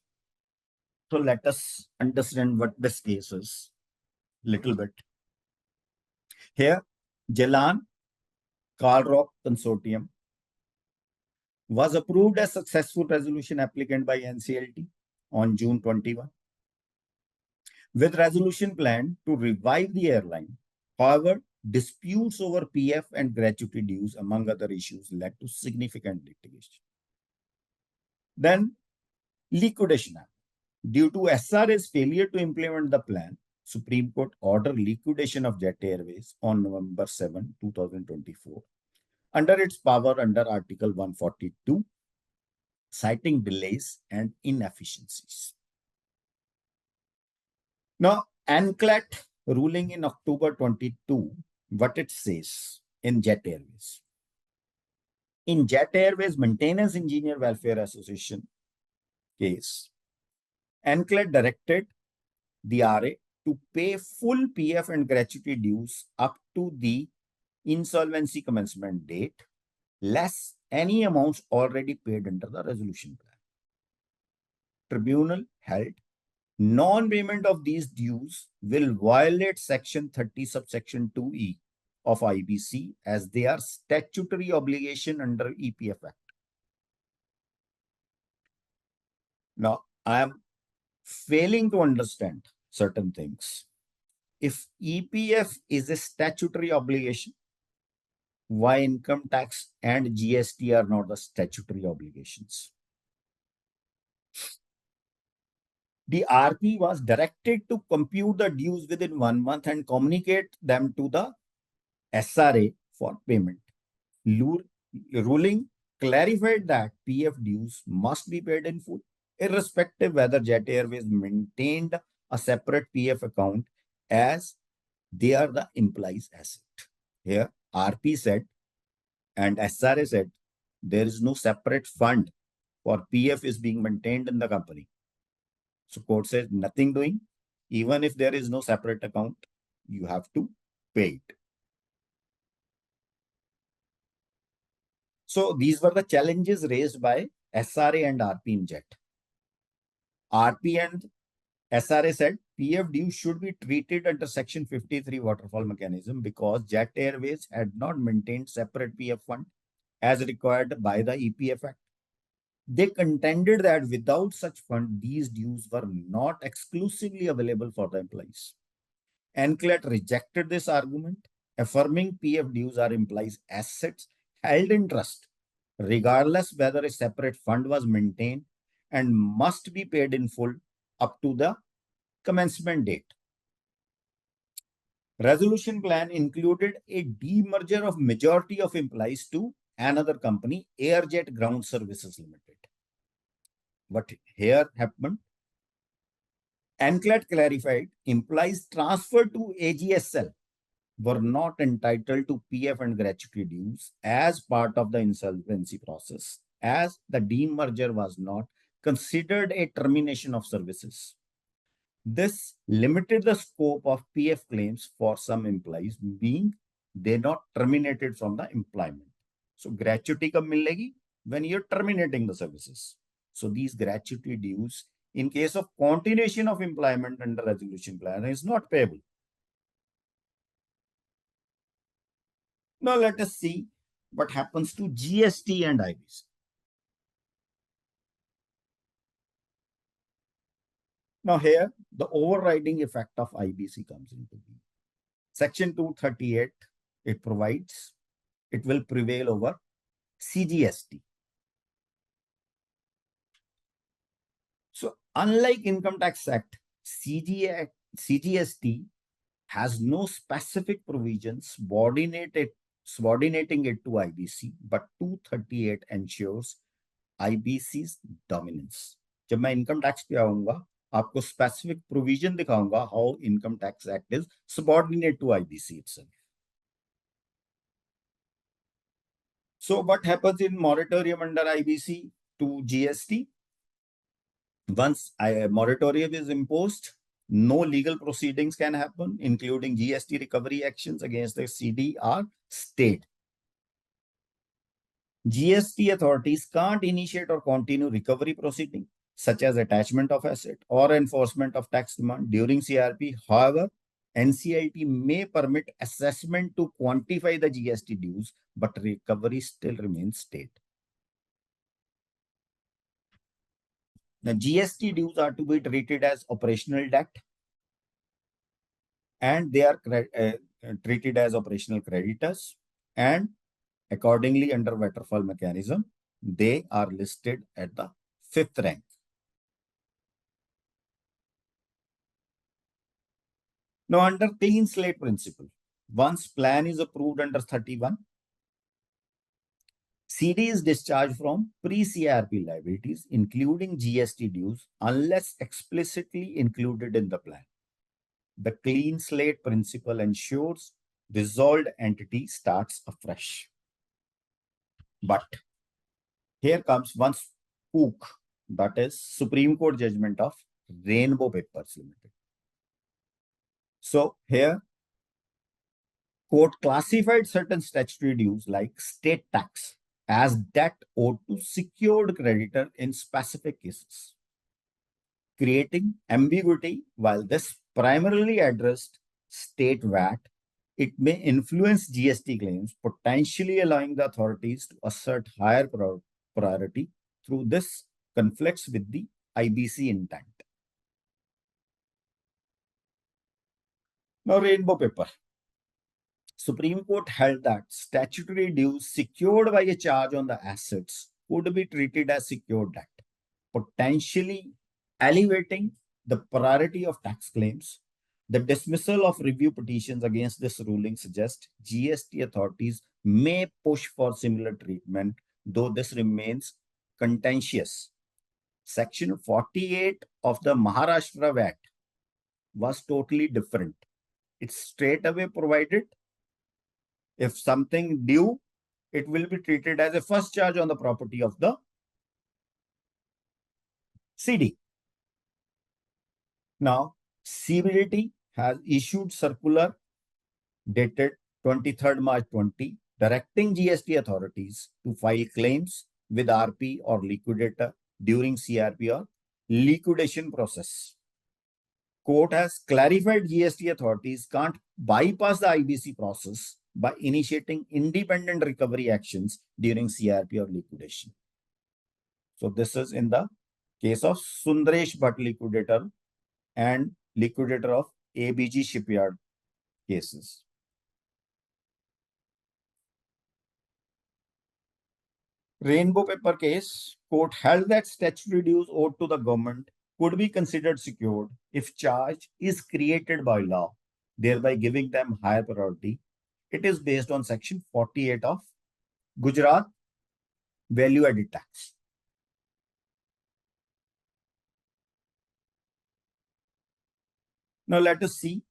So let us understand what this case is little bit. Here, Jalan Carl Consortium was approved as successful resolution applicant by NCLT on June 21, with resolution plan to revive the airline. However, disputes over PF and gratuity dues, among other issues, led to significant litigation. Then, liquidation act. Due to SRA's failure to implement the plan, Supreme Court ordered liquidation of Jet Airways on November 7, 2024, under its power under Article 142, citing delays and inefficiencies. Now, ANCLAT ruling in October 22, what it says in Jet Airways. In Jet Airways Maintenance Engineer Welfare Association case, ANCLAT directed the RA to pay full PF and gratuity dues up to the insolvency commencement date, less any amounts already paid under the resolution plan. Tribunal held non-payment of these dues will violate section 30 subsection 2E of IBC, as they are statutory obligation under EPF Act. Now, I am failing to understand certain things. If EPF is a statutory obligation, why income tax and GST are not the statutory obligations? The RP was directed to compute the dues within 1 month and communicate them to the SRA for payment. Ruling clarified that PF dues must be paid in full, irrespective whether Jet Airways maintained a separate PF account as they are the employee's asset. Here, RP said and SRA said there is no separate fund for PF is being maintained in the company. So court says nothing doing. Even if there is no separate account, you have to pay it. So these were the challenges raised by SRA and RP in JET. RP and SRA said PF dues should be treated under Section 53 waterfall mechanism because Jet Airways had not maintained separate PF fund as required by the EPF Act. They contended that without such fund, these dues were not exclusively available for the employees. NCLAT rejected this argument, affirming PF dues are employees' assets held in trust, regardless whether a separate fund was maintained and must be paid in full up to the commencement date. Resolution plan included a demerger of majority of employees to another company, Airjet Ground Services Limited. What here happened? NCLAT clarified employees transferred to AGSL were not entitled to PF and gratuity dues as part of the insolvency process, as the demerger was not considered a termination of services. This limited the scope of PF claims for some employees, being they not terminated from the employment. So gratuity kab milegi? When you're terminating the services. So these gratuity dues, in case of continuation of employment under resolution plan, is not payable. Now let us see what happens to GST and IBC. Now here, the overriding effect of IBC comes into being. Section 238, it provides, it will prevail over CGST. So unlike Income Tax Act, CGST has no specific provisions subordinating it to IBC, but 238 ensures IBC's dominance. जब मैं income tax पे आऊंगा आपको specific provision दिखाऊंगा how income tax act is subordinate to IBC itself. So what happens in moratorium under IBC to GST? Once a moratorium is imposed, no legal proceedings can happen, including GST recovery actions against the CD or state. GST authorities can't initiate or continue recovery proceeding, such as attachment of asset or enforcement of tax demand during CRP. However, NCLT may permit assessment to quantify the GST dues, but recovery still remains state. Now, GST dues are to be treated as operational debt, and they are treated as operational creditors, and accordingly, under waterfall mechanism, they are listed at the 5th rank. Now, under clean slate principle, once plan is approved under 31, CD is discharged from pre-CRP liabilities, including GST dues, unless explicitly included in the plan. The clean slate principle ensures dissolved entity starts afresh. But here comes one spook, that is Supreme Court judgment of Rainbow Papers Limited. So here, court classified certain statutory dues like state tax as debt owed to secured creditor in specific cases, creating ambiguity. While this primarily addressed state VAT, it may influence GST claims, potentially allowing the authorities to assert higher priority through this conflicts with the IBC intent. Now, Rainbow Paper. Supreme Court held that statutory dues secured by a charge on the assets could be treated as secured debt, potentially elevating the priority of tax claims. The dismissal of review petitions against this ruling suggests GST authorities may push for similar treatment, though this remains contentious. Section 48 of the Maharashtra VAT was totally different. It's straight away provided. If something due, it will be treated as a first charge on the property of the CD. Now, CBDT has issued circular dated 23rd March 20, directing GST authorities to file claims with RP or liquidator during CRP or liquidation process. Court has clarified GST authorities can't bypass the IBC process by initiating independent recovery actions during CRP or liquidation. So this is in the case of Sundaresh Bhatt liquidator and liquidator of ABG shipyard cases. Rainbow paper case, court held that statutory dues owed to the government could be considered secured if charge is created by law, thereby giving them higher priority. It is based on section 48 of Gujarat Value Added Tax. Now let us see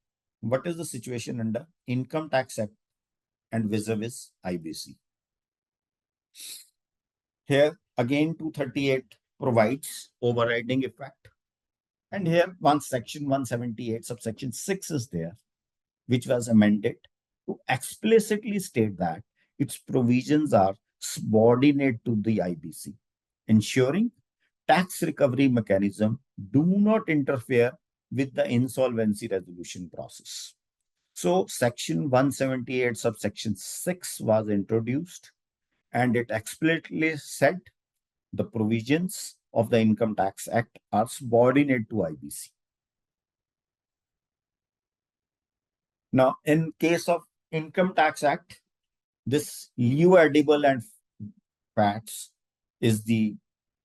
what is the situation under Income Tax Act and vis-a-vis IBC. Here again 238 provides overriding effect. And here one section 178 subsection 6 is there, which was amended to explicitly state that its provisions are subordinate to the IBC, ensuring tax recovery mechanism do not interfere with the insolvency resolution process. So section 178 subsection 6 was introduced, and it explicitly said the provisions of the Income Tax Act are subordinate to IBC. Now, in case of Income Tax Act, this lieu edible and fats is the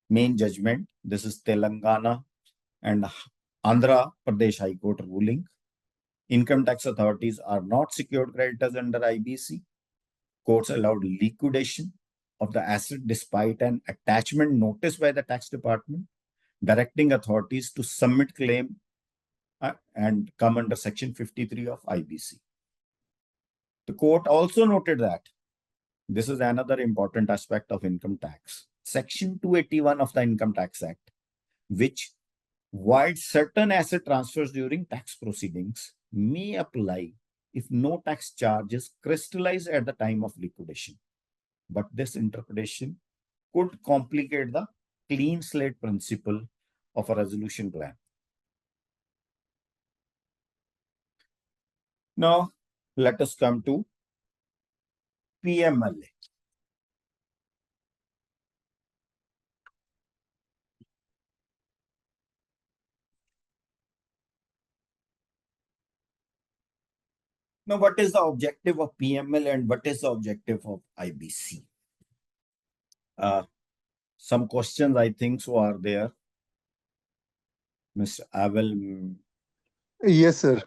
main judgment. This is Telangana and Andhra Pradesh High Court ruling. Income tax authorities are not secured creditors under IBC. Courts allowed liquidation of the asset despite an attachment notice by the tax department, directing authorities to submit claim and come under section 53 of IBC. The court also noted that this is another important aspect of income tax. Section 281 of the Income Tax Act, which voids certain asset transfers during tax proceedings, may apply if no tax charge is crystallized at the time of liquidation. But this interpretation could complicate the clean slate principle of a resolution plan. Now, let us come to PMLA. Now, what is the objective of PML and what is the objective of IBC? Some questions I think so are there. Mr. Avel. Yes, sir.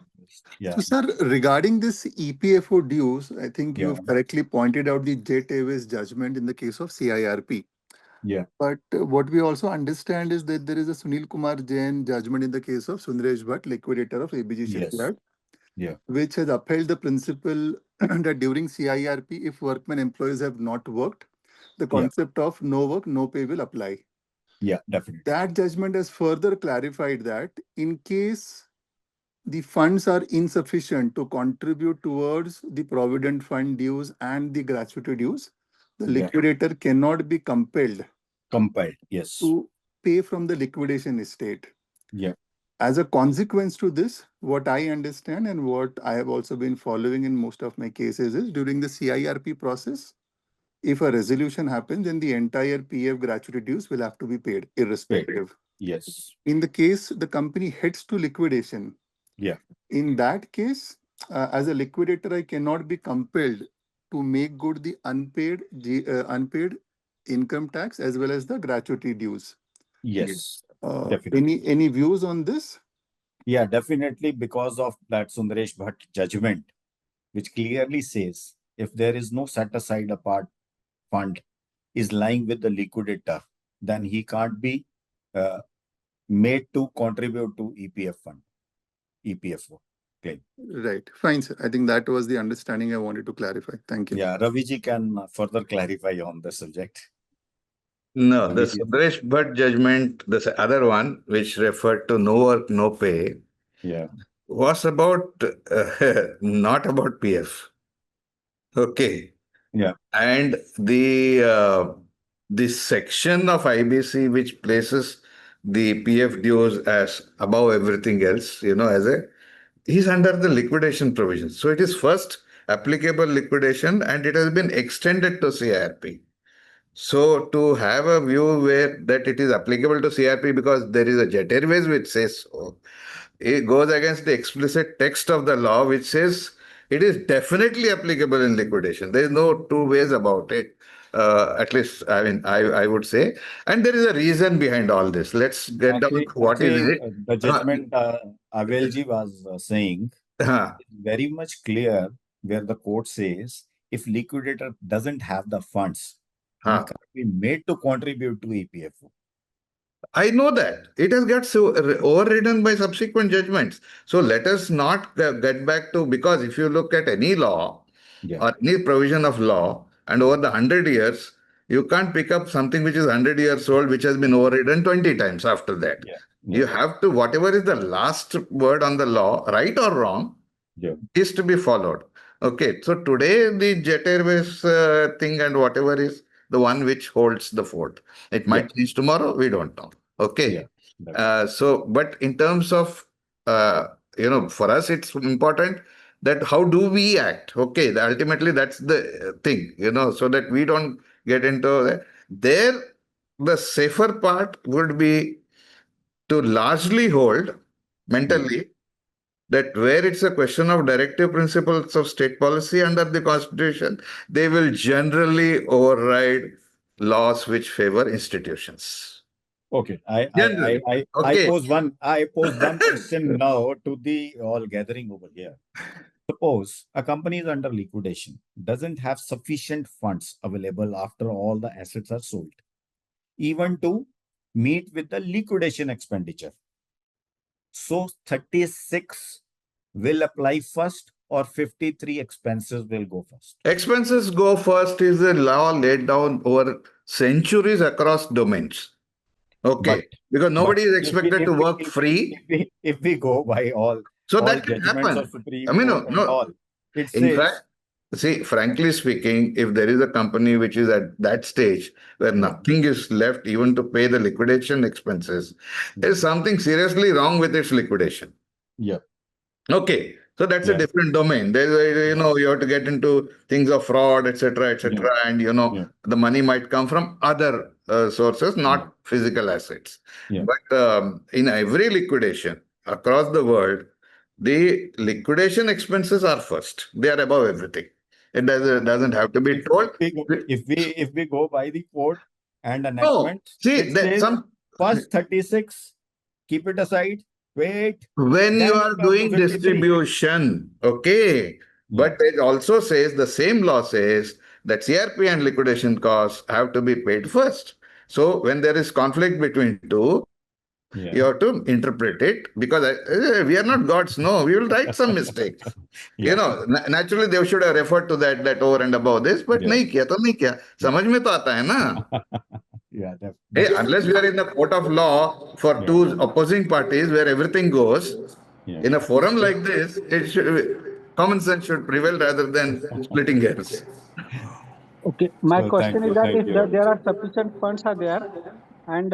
Yeah. So, sir, regarding this EPFO dues, I think you have correctly pointed out the J. Davis judgment in the case of CIRP. Yeah. But what we also understand is that there is a Sunil Kumar Jain judgment in the case of Sundaresh Bhatt, liquidator of ABG Shipyard, which has upheld the principle that during CIRP, if workmen employees have not worked, the concept of no work, no pay will apply. Yeah, definitely. That judgment has further clarified that in case the funds are insufficient to contribute towards the provident fund dues and the gratuity dues, the liquidator cannot be compelled to pay from the liquidation estate. Yeah. As a consequence to this, what I understand and what I have also been following in most of my cases is during the CIRP process, if a resolution happens, then the entire PF gratuity dues will have to be paid irrespective. Yes. In the case the company heads to liquidation, in that case, as a liquidator, I cannot be compelled to make good the unpaid income tax as well as the gratuity dues. Yes. Any views on this? Yeah, definitely, because of that Sundaresh Bhatt judgment, which clearly says if there is no set aside apart fund is lying with the liquidator, then he can't be made to contribute to EPFO claim. Right. Fine, sir. I think that was the understanding I wanted to clarify. Thank you. Yeah, Raviji can further clarify on the subject. No, the Raviji. Suresh Bhatt judgment, the other one, which referred to no work, no pay, Yeah. was about not about PF. Okay. Yeah. And the section of IBC which places the PF dues as above everything else, as a he's under the liquidation provision. So it is first applicable liquidation and it has been extended to CIRP. So to have a view where that it is applicable to CRP because there is a Jet Airways which says so, it goes against the explicit text of the law which says it is definitely applicable in liquidation. There is no two ways about it. At least, I mean, I would say. And there is a reason behind all this. Let's get down to what is Actually, it. the judgment Avelji was saying Uh, is very much clear, where the court says if liquidator doesn't have the funds, he uh, can't be made to contribute to EPFO. I know that it has got so overridden by subsequent judgments. So let us not get back to, because if you look at any law Yeah. or any provision of law, and over the 100 years, you can't pick up something which is 100 years old, which has been overridden 20 times after that. Yeah. You have to, whatever is the last word on the law, right or wrong, Yeah. is to be followed. Okay, so today the Jet Airways thing and whatever is the one which holds the fort. It might change tomorrow, we don't know. Okay. Yeah. But in terms of, for us, it's important that how do we act? Okay, ultimately that's the thing, so that we don't get into that. There, the safer part would be to largely hold mentally that where it's a question of directive principles of state policy under the constitution, they will generally override laws which favor institutions. Okay. I Generally. Okay. pose one question now to the all gathering over here. Suppose a company is under liquidation, doesn't have sufficient funds available after all the assets are sold, even to meet with the liquidation expenditure. So 36 will apply first, or 53 expenses will go first? Expenses go first is a law laid down over centuries across domains. Okay. Because nobody is expected to work free. If we go by all So that can judgments happen. of Supreme I mean, Court and all, it in says, fact, see, frankly speaking, if there is a company which is at that stage where nothing is left even to pay the liquidation expenses, there is something seriously wrong with its liquidation. Yeah. Okay. So that's a different domain. There's, you have to get into things of fraud, etc., etc., and the money might come from other sources, not physical assets. But in every liquidation across the world, the liquidation expenses are first. They are above everything. It doesn't have to be told. If we go by the court and No, enactment, see, it says first 36, keep it aside, wait. When you then are come to doing 53. distribution, okay. But it also says, the same law says that CRP and liquidation costs have to be paid first. So when there is conflict between two, you have to interpret it, because we are not gods. No, we will write some mistakes. Naturally they should have referred to that over and above this, but nahi kiya to nahi kiya. Samajh mein to aata hai na. Hey, unless we are in the court of law for two opposing parties where everything goes, in a forum like this, common sense should prevail rather than splitting hairs. Okay, my question is that if you. there are sufficient funds are there, and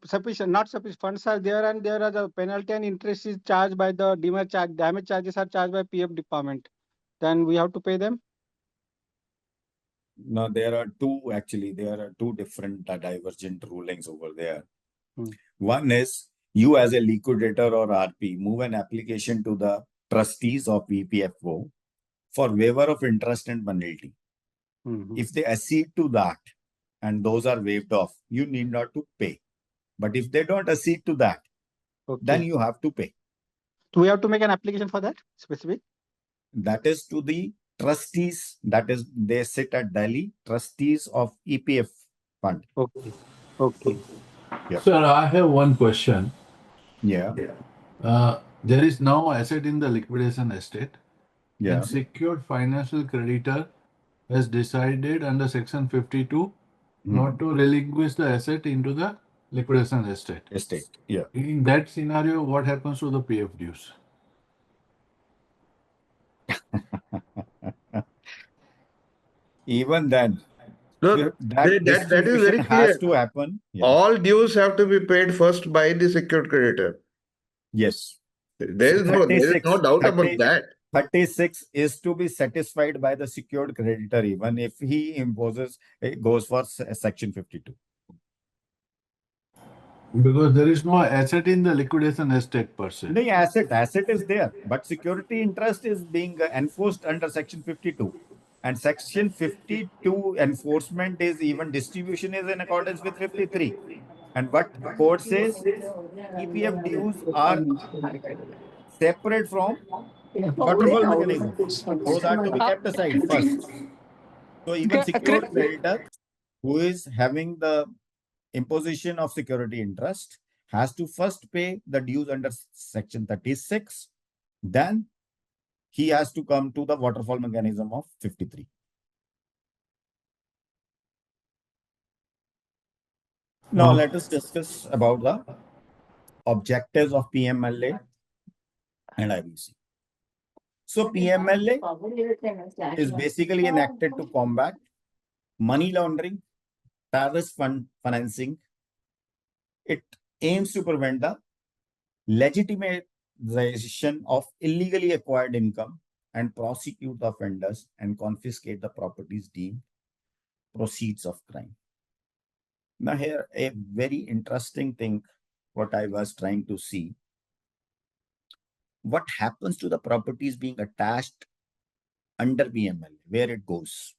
sufficient, not sufficient funds are there, and there are the penalty and interest is charged by the damage charges are charged by PF department, then we have to pay them. No, there are two different divergent rulings over there. One is, you as a liquidator or RP move an application to the trustees of EPFO for waiver of interest and penalty. If they accede to that and those are waived off, you need not to pay. But if they don't accede to that, then you have to pay. So we have to make an application for that specific? That is to the trustees, that is, they sit at Delhi, trustees of EPF fund. Okay. Sir, I have one question. Yeah. There is no asset in the liquidation estate, Yeah. and secured financial creditor has decided under Section 52 not to relinquish the asset into the liquidation estate. Yeah. In that scenario, what happens to the PF dues? Even then, So that that is distribution very has clear. to happen. Yeah. All dues have to be paid first by the secured creditor. Yes. There So is no doubt about that. 36 is to be satisfied by the secured creditor, even if he goes for section 52. Because there is no asset in the liquidation estate per se. The asset is there, but security interest is being enforced under section 52. And section 52 enforcement is even distribution is in accordance with 53. And what court says, EPF dues are separate from waterfall mechanism. Those are to be kept aside first. So even secured creditor who is having the imposition of security interest has to first pay the dues under section 36. Then he has to come to the waterfall mechanism of 53. Now let us discuss about the objectives of PMLA and IBC. So PMLA is basically enacted to combat money laundering, terrorist financing. It aims to prevent the legitimization of illegally acquired income and prosecute the offenders and confiscate the properties deemed proceeds of crime. Now here, a very interesting thing, what I was trying to see, what happens to the properties being attached under PML, where it goes.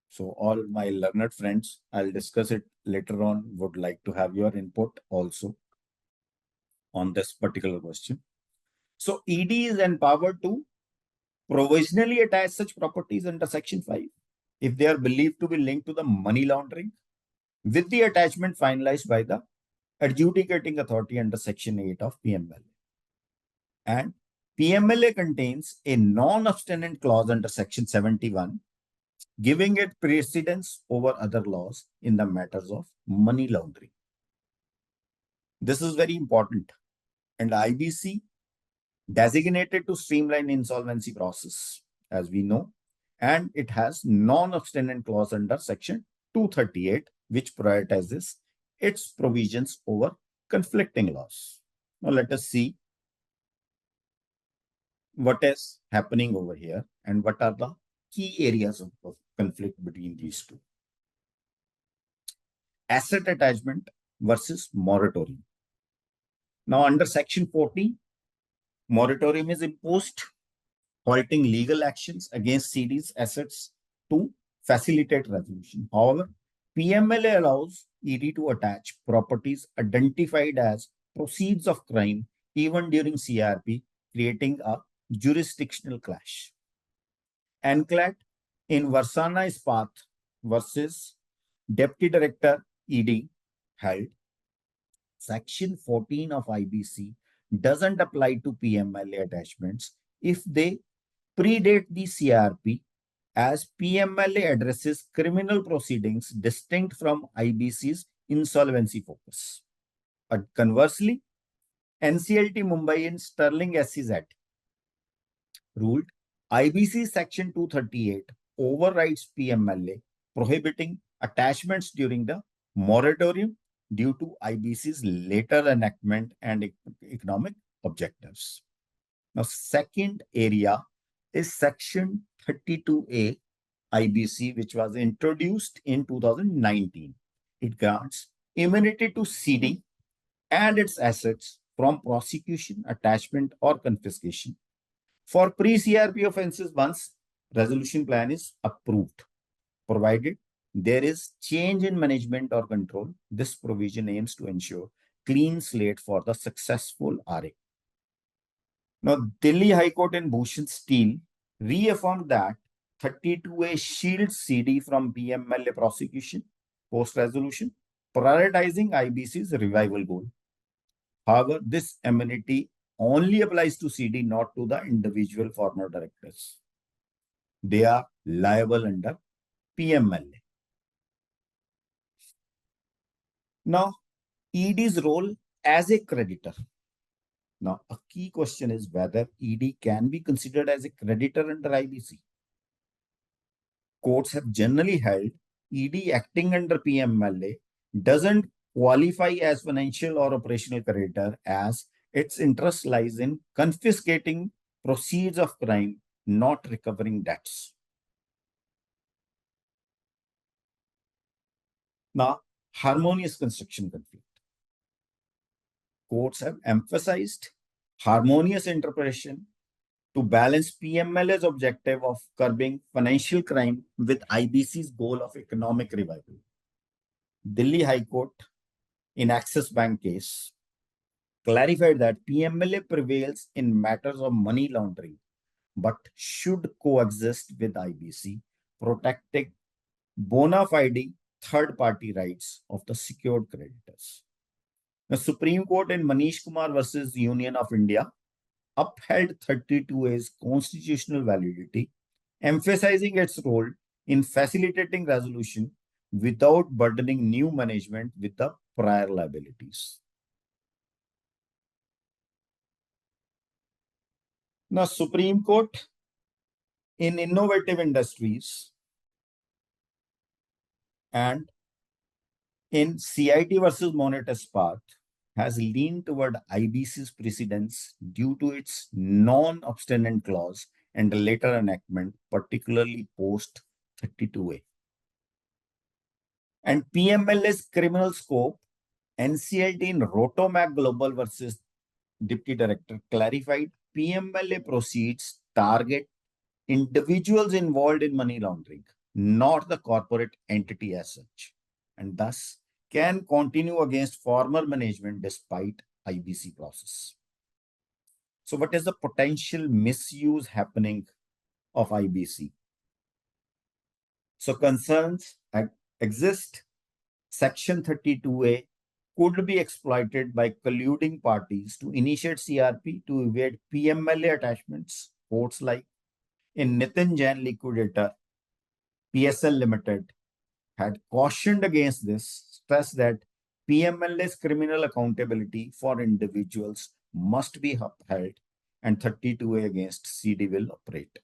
So all my learned friends, I'll discuss it later on, would like to have your input also on this particular question. So ED is empowered to provisionally attach such properties under Section 5 if they are believed to be linked to the money laundering, with the attachment finalized by the adjudicating authority under Section 8 of PMLA. And PMLA contains a non-abstinent clause under Section 71, giving it precedence over other laws in the matters of money laundering. This is very important. And IBC designated to streamline insolvency process, as we know, and it has non-abstinent clause under Section 238, which prioritizes its provisions over conflicting laws. Now let us see what is happening over here and what are the key areas of conflict between these two. Asset attachment versus moratorium. Now under Section 40, moratorium is imposed, halting legal actions against CD's assets to facilitate resolution. However, PMLA allows ED to attach properties identified as proceeds of crime even during CRP, creating a jurisdictional clash. ANCLAT in Varsana Ispat versus Deputy Director ED held, Section 14 of IBC doesn't apply to PMLA attachments if they predate the CRP, as PMLA addresses criminal proceedings distinct from IBC's insolvency focus. Conversely, NCLT Mumbai in Sterling SCZ ruled IBC Section 238 overrides PMLA, prohibiting attachments during the moratorium due to IBC's later enactment and economic objectives. Now, second area is Section 32A IBC, which was introduced in 2019. It grants immunity to CD and its assets from prosecution, attachment, or confiscation for pre-CRP offenses once resolution plan is approved, provided there is change in management or control. This provision aims to ensure clean slate for the successful RA. Now, Delhi High Court in Bhushan Steel reaffirmed that 32A shields CD from PMLA prosecution post-resolution, prioritizing IBC's revival goal. However, this amenity only applies to CD, not to the individual former directors. They are liable under PMLA. Now, ED's role as a creditor. Now, a key question is whether ED can be considered as a creditor under IBC. Courts have generally held ED acting under PMLA doesn't qualify as financial or operational creditor, as its interest lies in confiscating proceeds of crime, not recovering debts. Now, harmonious construction conflict. Courts have emphasized harmonious interpretation to balance PMLA's objective of curbing financial crime with IBC's goal of economic revival. Delhi High Court, in Axis Bank case, clarified that PMLA prevails in matters of money laundering, but should coexist with IBC, protecting bona fide third-party rights of the secured creditors. The Supreme Court in Manish Kumar versus Union of India upheld 32A's constitutional validity, emphasizing its role in facilitating resolution without burdening new management with the prior liabilities. Now, Supreme Court in Innovative Industries and in CIT versus Monetas Path has leaned toward IBC's precedence due to its non-obstinate clause and the later enactment, particularly post 32A. And PMLA's criminal scope, NCLT in Rotomac Global versus Deputy Director clarified PMLA proceeds target individuals involved in money laundering, not the corporate entity as such, and thus can continue against former management despite IBC process. So what is the potential misuse happening of IBC? So concerns exist. Section 32A could be exploited by colluding parties to initiate CRP to evade PMLA attachments. Courts like in Nitin Jain Liquidator, PSL Limited had cautioned against this, stressed that PMLA's criminal accountability for individuals must be upheld and 32A against CD will operate.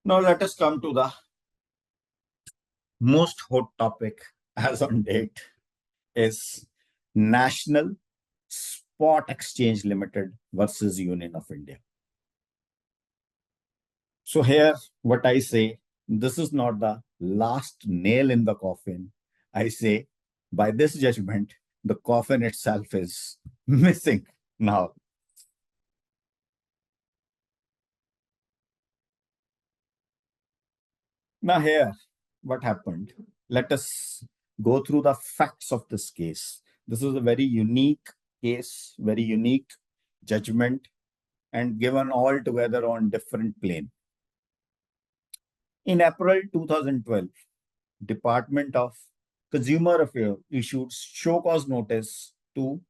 Now let us come to the most hot topic as on date is National Spot Exchange Limited versus Union of India. So here, what I say, this is not the last nail in the coffin. I say, by this judgment, the coffin itself is missing now. Now here, what happened? Let us go through the facts of this case. This is a very unique case, very unique judgment, and given all together on different plane. In April 2012, Department of Consumer Affairs issued show cause notice to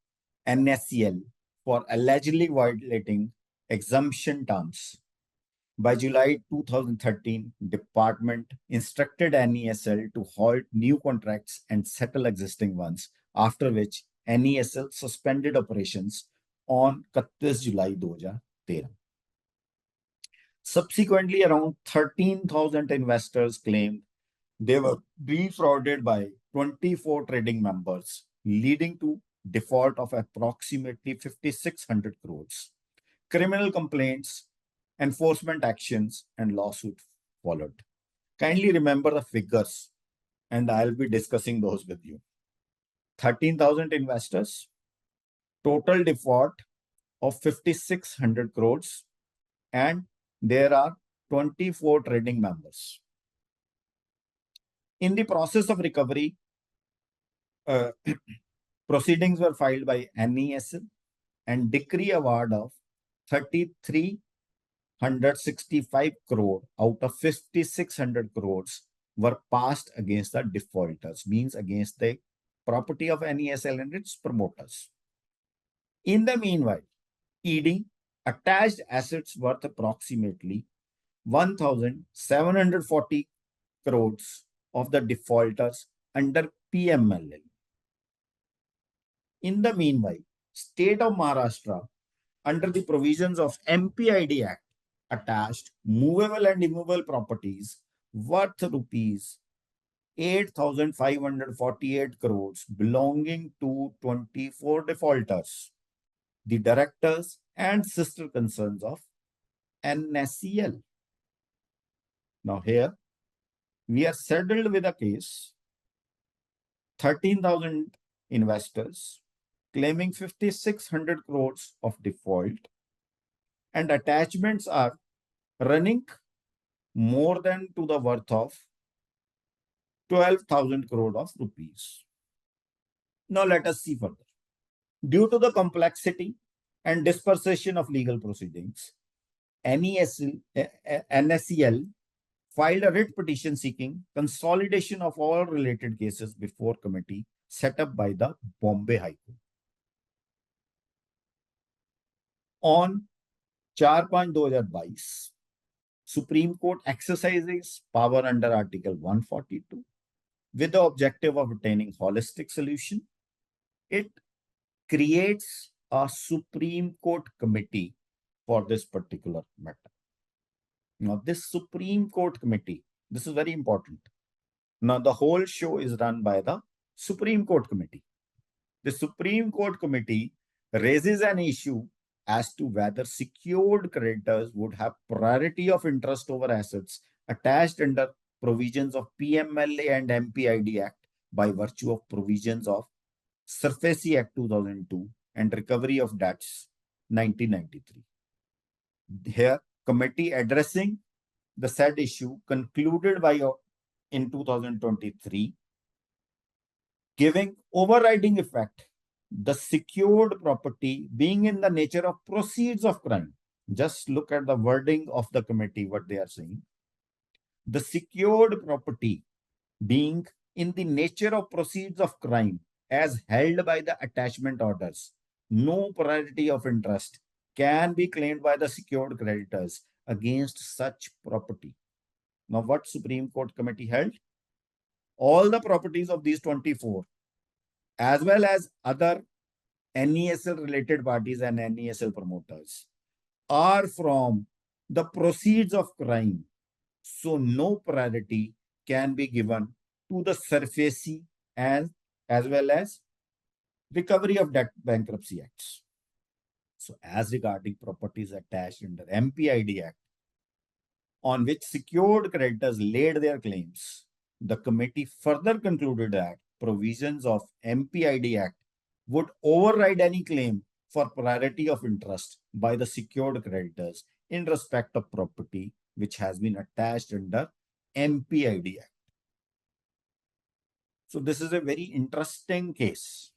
NSCL for allegedly violating exemption terms. By July 2013, Department instructed NESL to halt new contracts and settle existing ones, after which NESL suspended operations on 31 July 2013. Subsequently, around 13,000 investors claimed they were defrauded by 24 trading members, leading to default of approximately 5,600 crores. Criminal complaints, enforcement actions, and lawsuit followed. Kindly remember the figures, and I'll be discussing those with you. 13,000 investors, total default of 5,600 crores, and there are 24 trading members. In the process of recovery, proceedings were filed by NESL and decree award of 3,365 crore out of 5,600 crores were passed against the defaulters, means against the property of NESL and its promoters. In the meanwhile, ED attached assets worth approximately 1,740 crores of the defaulters under PMLL. In the meanwhile, State of Maharashtra, under the provisions of MPID Act, attached movable and immovable properties worth rupees 8,548 crores belonging to 24 defaulters, the directors and sister concerns of NSCL. Now here, we are saddled with a case, 13,000 investors claiming 5,600 crores of default, and attachments are running more than to the worth of 12,000 crore of rupees. Now let us see further. Due to the complexity and dispersation of legal proceedings, NSCL filed a writ petition seeking consolidation of all related cases before committee set up by the Bombay High Court. On 4/5/2022, Supreme Court exercises power under Article 142 with the objective of attaining holistic solution. It creates a Supreme Court committee for this particular matter. Now, this Supreme Court committee, this is very important. Now, the whole show is run by the Supreme Court committee. The Supreme Court committee raises an issue as to whether secured creditors would have priority of interest over assets attached under provisions of PMLA and MPID Act by virtue of provisions of SURFACI Act 2002 and Recovery of Debts 1993. Here, committee addressing the said issue concluded by in 2023, giving overriding effect the secured property being in the nature of proceeds of crime. Just look at the wording of the committee, what they are saying. The secured property being in the nature of proceeds of crime as held by the attachment orders, no priority of interest can be claimed by the secured creditors against such property. Now, what Supreme Court committee held? All the properties of these 24, as well as other NESL related parties and NESL promoters, are from the proceeds of crime. So no priority can be given to the SURFACI as well as Recovery of Debt Bankruptcy Acts. So as regarding properties attached under MPID Act, on which secured creditors laid their claims, the committee further concluded that provisions of MPID Act would override any claim for priority of interest by the secured creditors in respect of property which has been attached under MPID Act. So this is a very interesting case.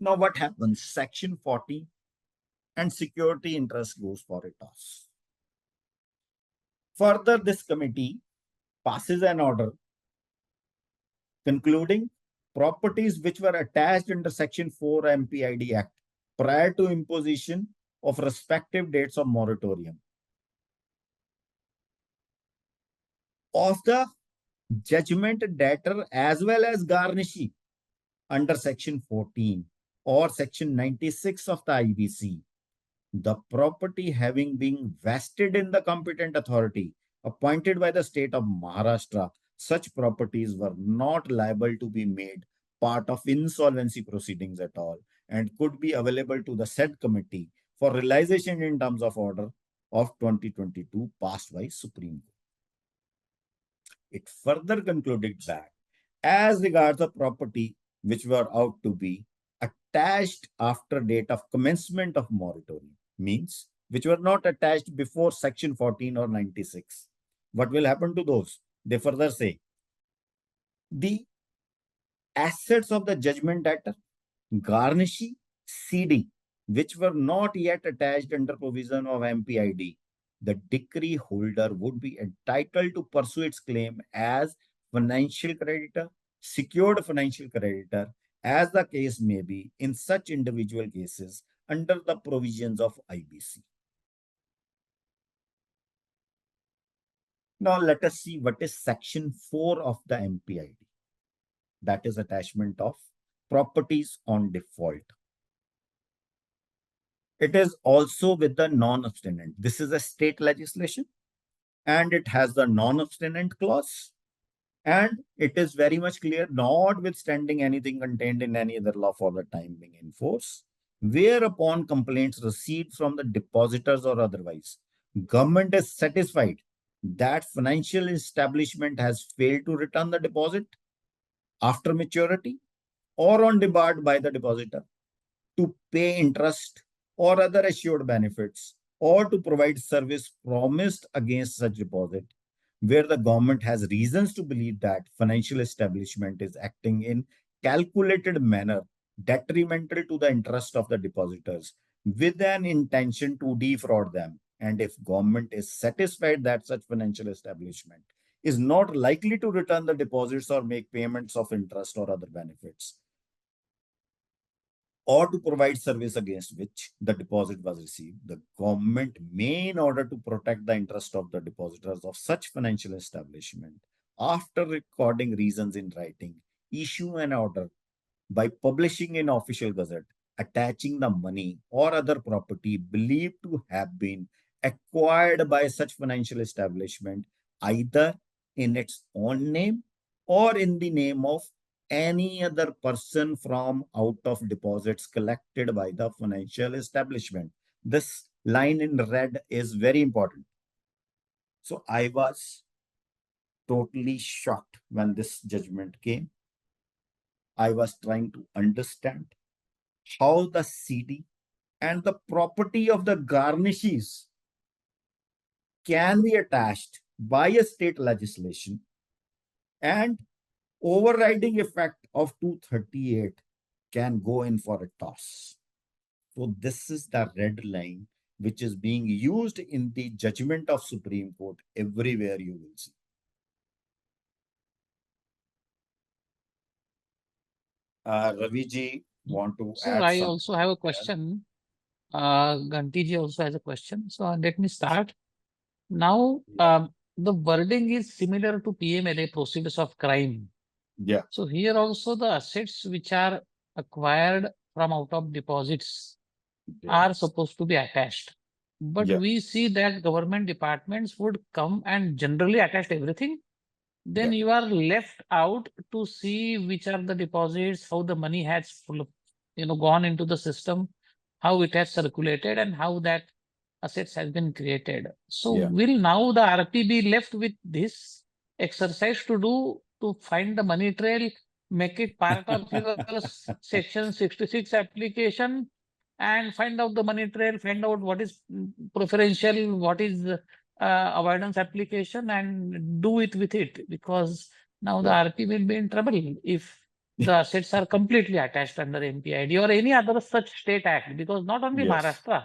Now what happens? Section 40 and security interest goes for a toss. Further, this committee passes an order concluding properties which were attached under Section 4 MPID Act prior to imposition of respective dates of moratorium of the judgment debtor as well as garnishee under Section 14 or Section 96 of the IBC, the property having been vested in the competent authority appointed by the state of Maharashtra, such properties were not liable to be made part of insolvency proceedings at all and could be available to the said committee for realization in terms of order of 2022 passed by Supreme Court. It further concluded that as regards the property which were out to be attached after date of commencement of moratorium, means which were not attached before Section 14 or 96. What will happen to those? They further say, the assets of the judgment debtor, garnishee, CD, which were not yet attached under provision of MPID, the decree holder would be entitled to pursue its claim as financial creditor secured financial creditor, as the case may be in such individual cases under the provisions of IBC. Now let us see what is section 4 of the MPID. That is attachment of properties on default. It is also with the non-abstinent. This is a state legislation and it has the non-abstinent clause. And it is very much clear, notwithstanding anything contained in any other law for the time being in force, whereupon complaints received from the depositors or otherwise, government is satisfied that financial establishment has failed to return the deposit after maturity or on demand by the depositor, to pay interest or other assured benefits, or to provide service promised against such deposit, where the government has reasons to believe that financial establishment is acting in calculated manner detrimental to the interest of the depositors with an intention to defraud them, and if government is satisfied that such financial establishment is not likely to return the deposits or make payments of interest or other benefits, or to provide service against which the deposit was received, the government may, in order to protect the interest of the depositors of such financial establishment, after recording reasons in writing, issue an order by publishing in official gazette attaching the money or other property believed to have been acquired by such financial establishment either in its own name or in the name of any other person from out of deposits collected by the financial establishment. This line in red is very important. So I was totally shocked when this judgment came. I was trying to understand how the CD and the property of the garnishes can be attached by a state legislation, and overriding effect of 238 can go in for a toss. So this is the red line which is being used in the judgment of Supreme Court everywhere you will see. Ravi ji, want to Sir, add I something? also have a question. Ganti ji also has a question. So let me start. Now, the wording is similar to PMLA, proceeds of crime. Yeah. So here also the assets which are acquired from out of deposits are supposed to be attached. But we see that government departments would come and generally attach everything. Then you are left out to see which are the deposits, how the money has gone into the system, how it has circulated, and how that assets has been created. So will now the RP be left with this exercise to do to find the money trail, make it part of your section 66 application, and find out the money trail, find out what is preferential, what is avoidance application, and do it with it, because now the RP will be in trouble if the assets are completely attached under MPID or any other such state act, because not only Maharashtra,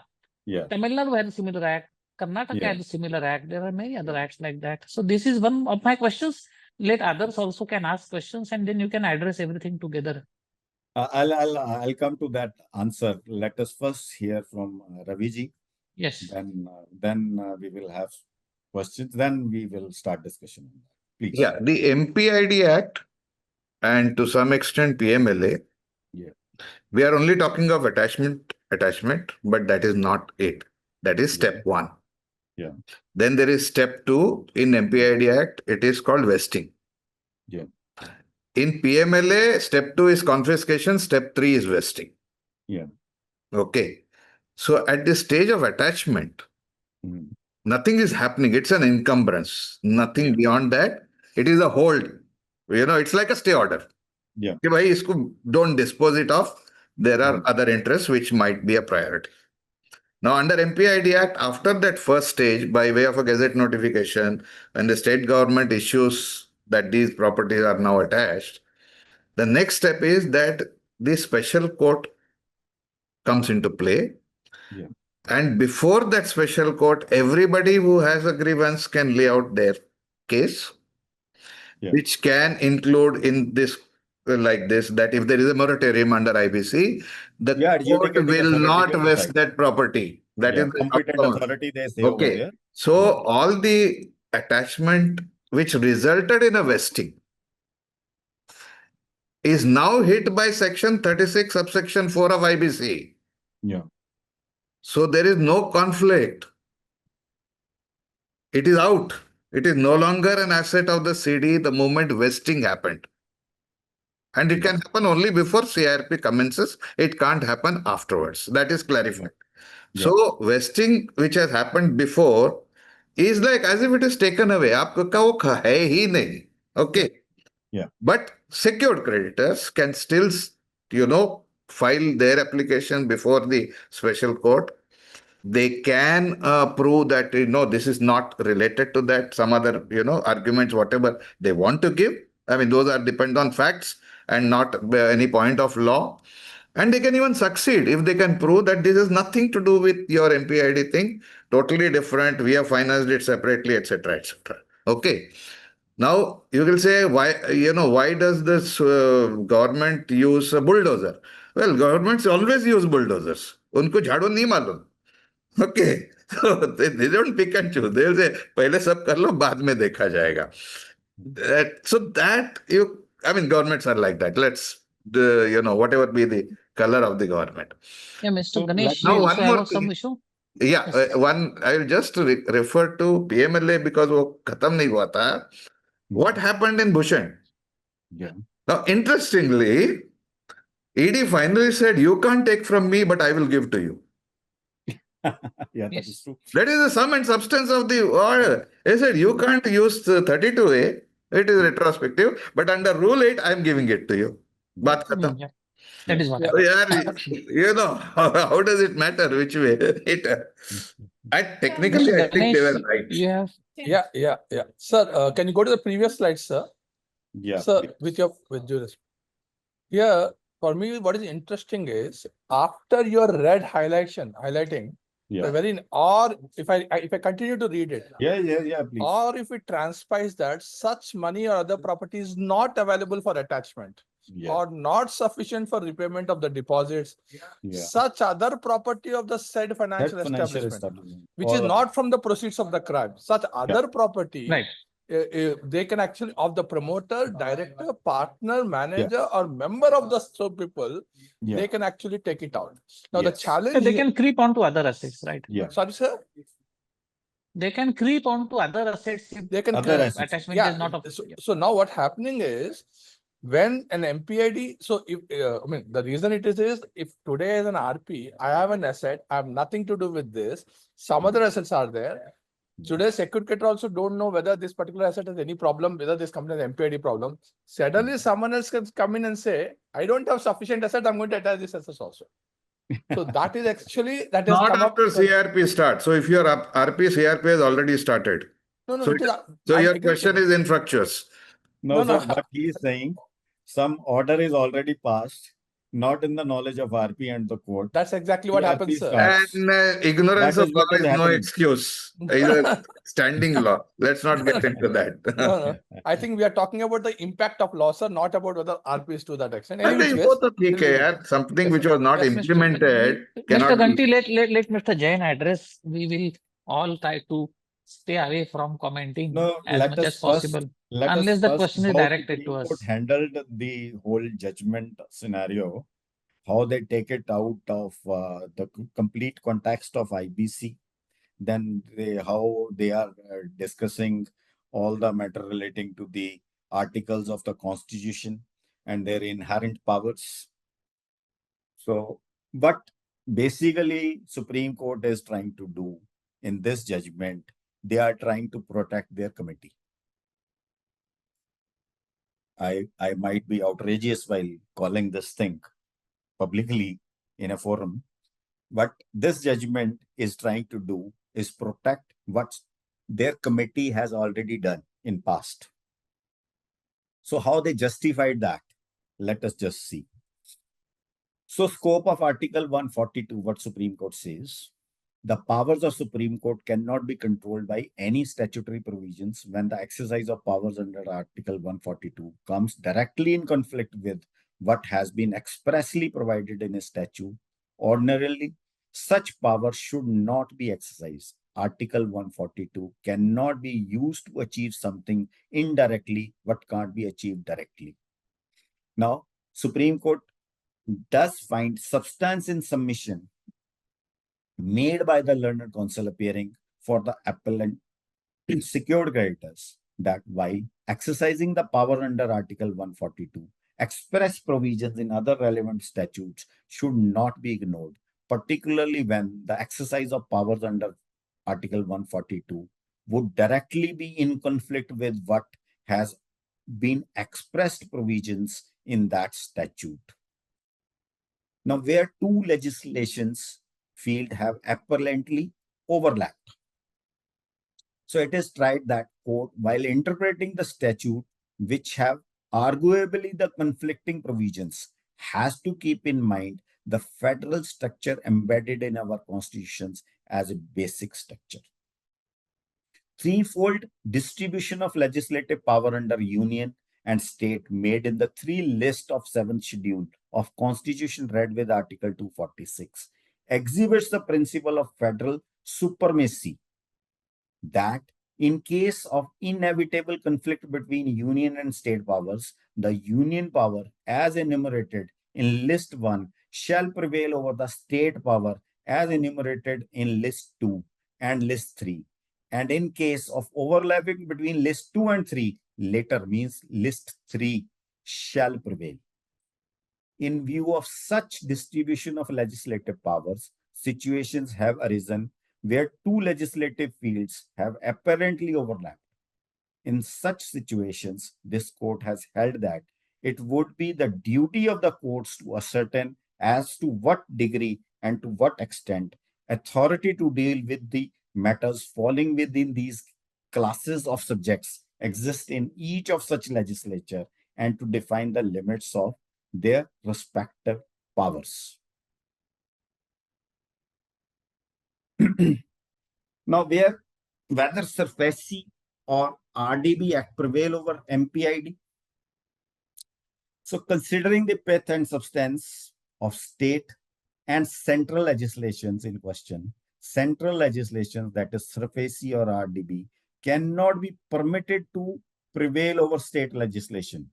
Tamil Nadu has a similar act, Karnataka has a similar act, there are many other acts like that. So this is one of my questions. Let others also can ask questions, and then you can address everything together. I'll come to that answer. Let us first hear from Ravi ji. Yes. Then we will have questions. Then we will start discussion on that. Please. Yeah, the MPID Act and to some extent PMLA. We are only talking of attachment, but that is not it. That is step one. Yeah. Then there is step two in MPID Act. It is called vesting. Yeah. In PMLA, step two is confiscation. Step three is vesting. Yeah. Okay. So at the stage of attachment, nothing is happening. It's an encumbrance. Nothing beyond that. It is a hold. It's like a stay order. Yeah. Don't dispose it off. There are other interests which might be a priority. Now, under MPID Act, after that first stage, by way of a gazette notification, when the state government issues that these properties are now attached, the next step is that the special court comes into play. Yeah. And before that special court, everybody who has a grievance can lay out their case. which can include in this like this, that if there is a moratorium under IBC, the court adjudicating will authority not will vest decide. that property. That is the competent outcome. authority, they say over Okay. there. So all the attachment which resulted in a vesting is now hit by section 36 subsection 4 of IBC. Yeah. So there is no conflict. It is out. It is no longer an asset of the CD the moment vesting happened. And it can happen only before CIRP commences. It can't happen afterwards. That is clarified. So vesting which has happened before is like as if it is taken away. आपका वो है ही नहीं. Okay. Yeah. But secured creditors can still, file their application before the special court. They can prove that, this is not related to that, some other, arguments, whatever they want to give. I mean, those are depend on facts and not any point of law. And they can even succeed if they can prove that this has nothing to do with your MPID thing, totally different. We have financed it separately, etc., etc. Okay. Now you will say, why does this government use a bulldozer? Well, governments always use bulldozers. उनको झाड़ू नहीं मालूम. Okay. So they don't pick and choose. They'll say, पहले सब कर लो, बाद में देखा जाएगा. Governments are like that. Whatever be the color of the government. Yeah, Mr. Ganesh, now you one also more have some thing. issue? Yeah, Yes. I will just refer to PMLA because वो खत्म नहीं हुआ था. What happened in Bhushan? Yeah. Now, interestingly, ED finally said, you can't take from me, but I will give to you. Yeah, that is true. That is the sum and substance of the order. They said, you can't use 32A, it is retrospective, but under Rule 8, I am giving it to you. Baat khatam. Yeah. That is what So, happened. how does it matter which way? Technically, I think they were Ganesh, right. you have Yeah. Sir, can you go to the previous slide, sir? Yeah. Sir, with due respect. Here, for me, what is interesting is after your red highlighting, or if I continue to read it, Please. or if it transpires that such money or other property is not available for attachment or not sufficient for repayment of the deposits, such other property of the said financial establishment, which is not from the proceeds of the crime, such other property, right. They can actually, of the promoter, director, partner, manager, or member of the people, they can actually take it out. Now the challenge, They can creep onto other assets, right? Sorry, sir. They can creep onto other assets if They can attachment is not of. So now what's happening is when an MPID, so if the reason it is if today is an RP, I have an asset, I have nothing to do with this, some other assets are there. Today, secured creditor also don't know whether this particular asset has any problem, whether this company has MPID problem. Suddenly, someone else can come in and say, I don't have sufficient asset, I'm going to attach this asset also. So that is actually, that has Not come after up. CRP starts. So if your RP, CRP has already started. No, so your question is infructuous. No, sir, what he is saying, some order is already passed, not in the knowledge of RP and the court. That's exactly what happens, sir. And ignorance of law is no happening. excuse. It's a standing law. Let's not get into that. No. I think we are talking about the impact of law, sir, not about whether RP is to that extent. I think both are okay. Something which was not implemented cannot Mr. Ganti, let Mr. Jain address. We will all try to stay away from commenting as much as possible, unless the question is directed to us. Handled the whole judgment scenario, how they take it out of the complete context of IBC, then how they are discussing all the matter relating to the articles of the Constitution and their inherent powers. So, but basically, Supreme Court is trying to do in this judgment, they are trying to protect their committee. I might be outrageous while calling this thing publicly in a forum, but this judgment is trying to do is protect what their committee has already done in past. So how they justified that, let us just see. So scope of Article 142, what Supreme Court says, The powers of Supreme Court cannot be controlled by any statutory provisions when the exercise of powers under Article 142 comes directly in conflict with what has been expressly provided in a statute. Ordinarily, such power should not be exercised. Article 142 cannot be used to achieve something indirectly what can't be achieved directly. Now, Supreme Court does find substance in submission made by the learned counsel appearing for the appellant secured creditors that while exercising the power under Article 142, express provisions in other relevant statutes should not be ignored, particularly when the exercise of powers under Article 142 would directly be in conflict with what has been expressed provisions in that statute. Now, where two legislations field have apparently overlapped. So it is tried that court, while interpreting the statute, which have arguably the conflicting provisions, has to keep in mind the federal structure embedded in our constitutions as a basic structure. Threefold distribution of legislative power under union and state made in the three list of 7th schedule of constitution read with Article 246 exhibits the principle of federal supremacy that in case of inevitable conflict between union and state powers, the union power as enumerated in list 1 shall prevail over the state power as enumerated in list 2 and list 3. And in case of overlapping between list 2 and 3, later means list 3 shall prevail. In view of such distribution of legislative powers, situations have arisen where two legislative fields have apparently overlapped. In such situations, this court has held that it would be the duty of the courts to ascertain as to what degree and to what extent authority to deal with the matters falling within these classes of subjects exist in each of such legislature and to define the limits of their respective powers. Now, whether SURFACI or RDB Act prevail over MPID. So, considering the path and substance of state and central legislations in question, central legislations, that is SURFACI or RDB, cannot be permitted to prevail over state legislation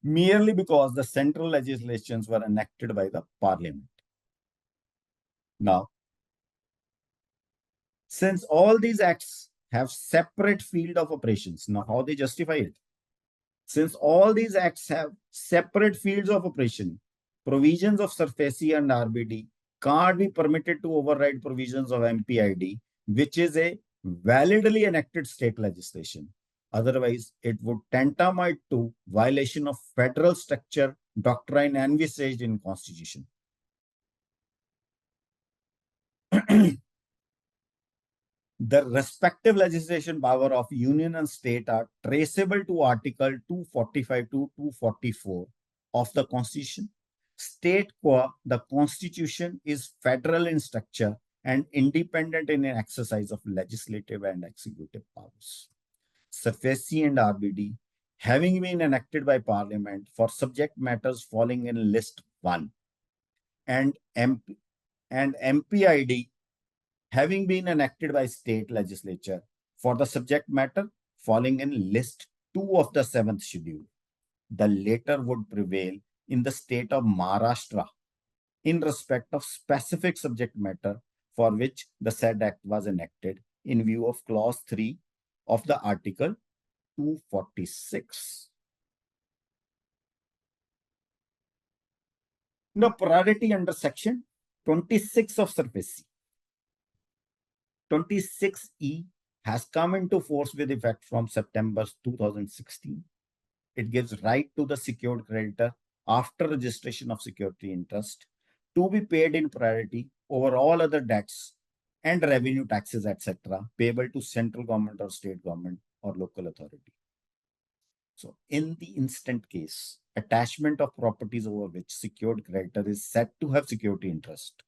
merely because the central legislations were enacted by the parliament. Now, since all these acts have separate field of operations, now how they justify it? Since all these acts have separate fields of operation, provisions of SURFACI and RBD can't be permitted to override provisions of MPID, which is a validly enacted state legislation. Otherwise, it would tantamount to violation of federal structure doctrine envisaged in Constitution. The respective legislation power of union and state are traceable to Article 245 to 244 of the Constitution. State qua the Constitution is federal in structure and independent in an exercise of legislative and executive powers. SURFACI and RBD, having been enacted by Parliament for subject matters falling in List 1, and MPID, having been enacted by state legislature for the subject matter falling in List 2 of the 7th schedule. The latter would prevail in the state of Maharashtra in respect of specific subject matter for which the said act was enacted in view of clause 3 of the Article 246. Now, priority under section 26 of SURFACI. 26E has come into force with effect from September 2016. It gives right to the secured creditor after registration of security interest to be paid in priority over all other debts and revenue taxes, etc., payable to central government or state government or local authority. So, in the instant case, attachment of properties over which secured creditor is said to have security interest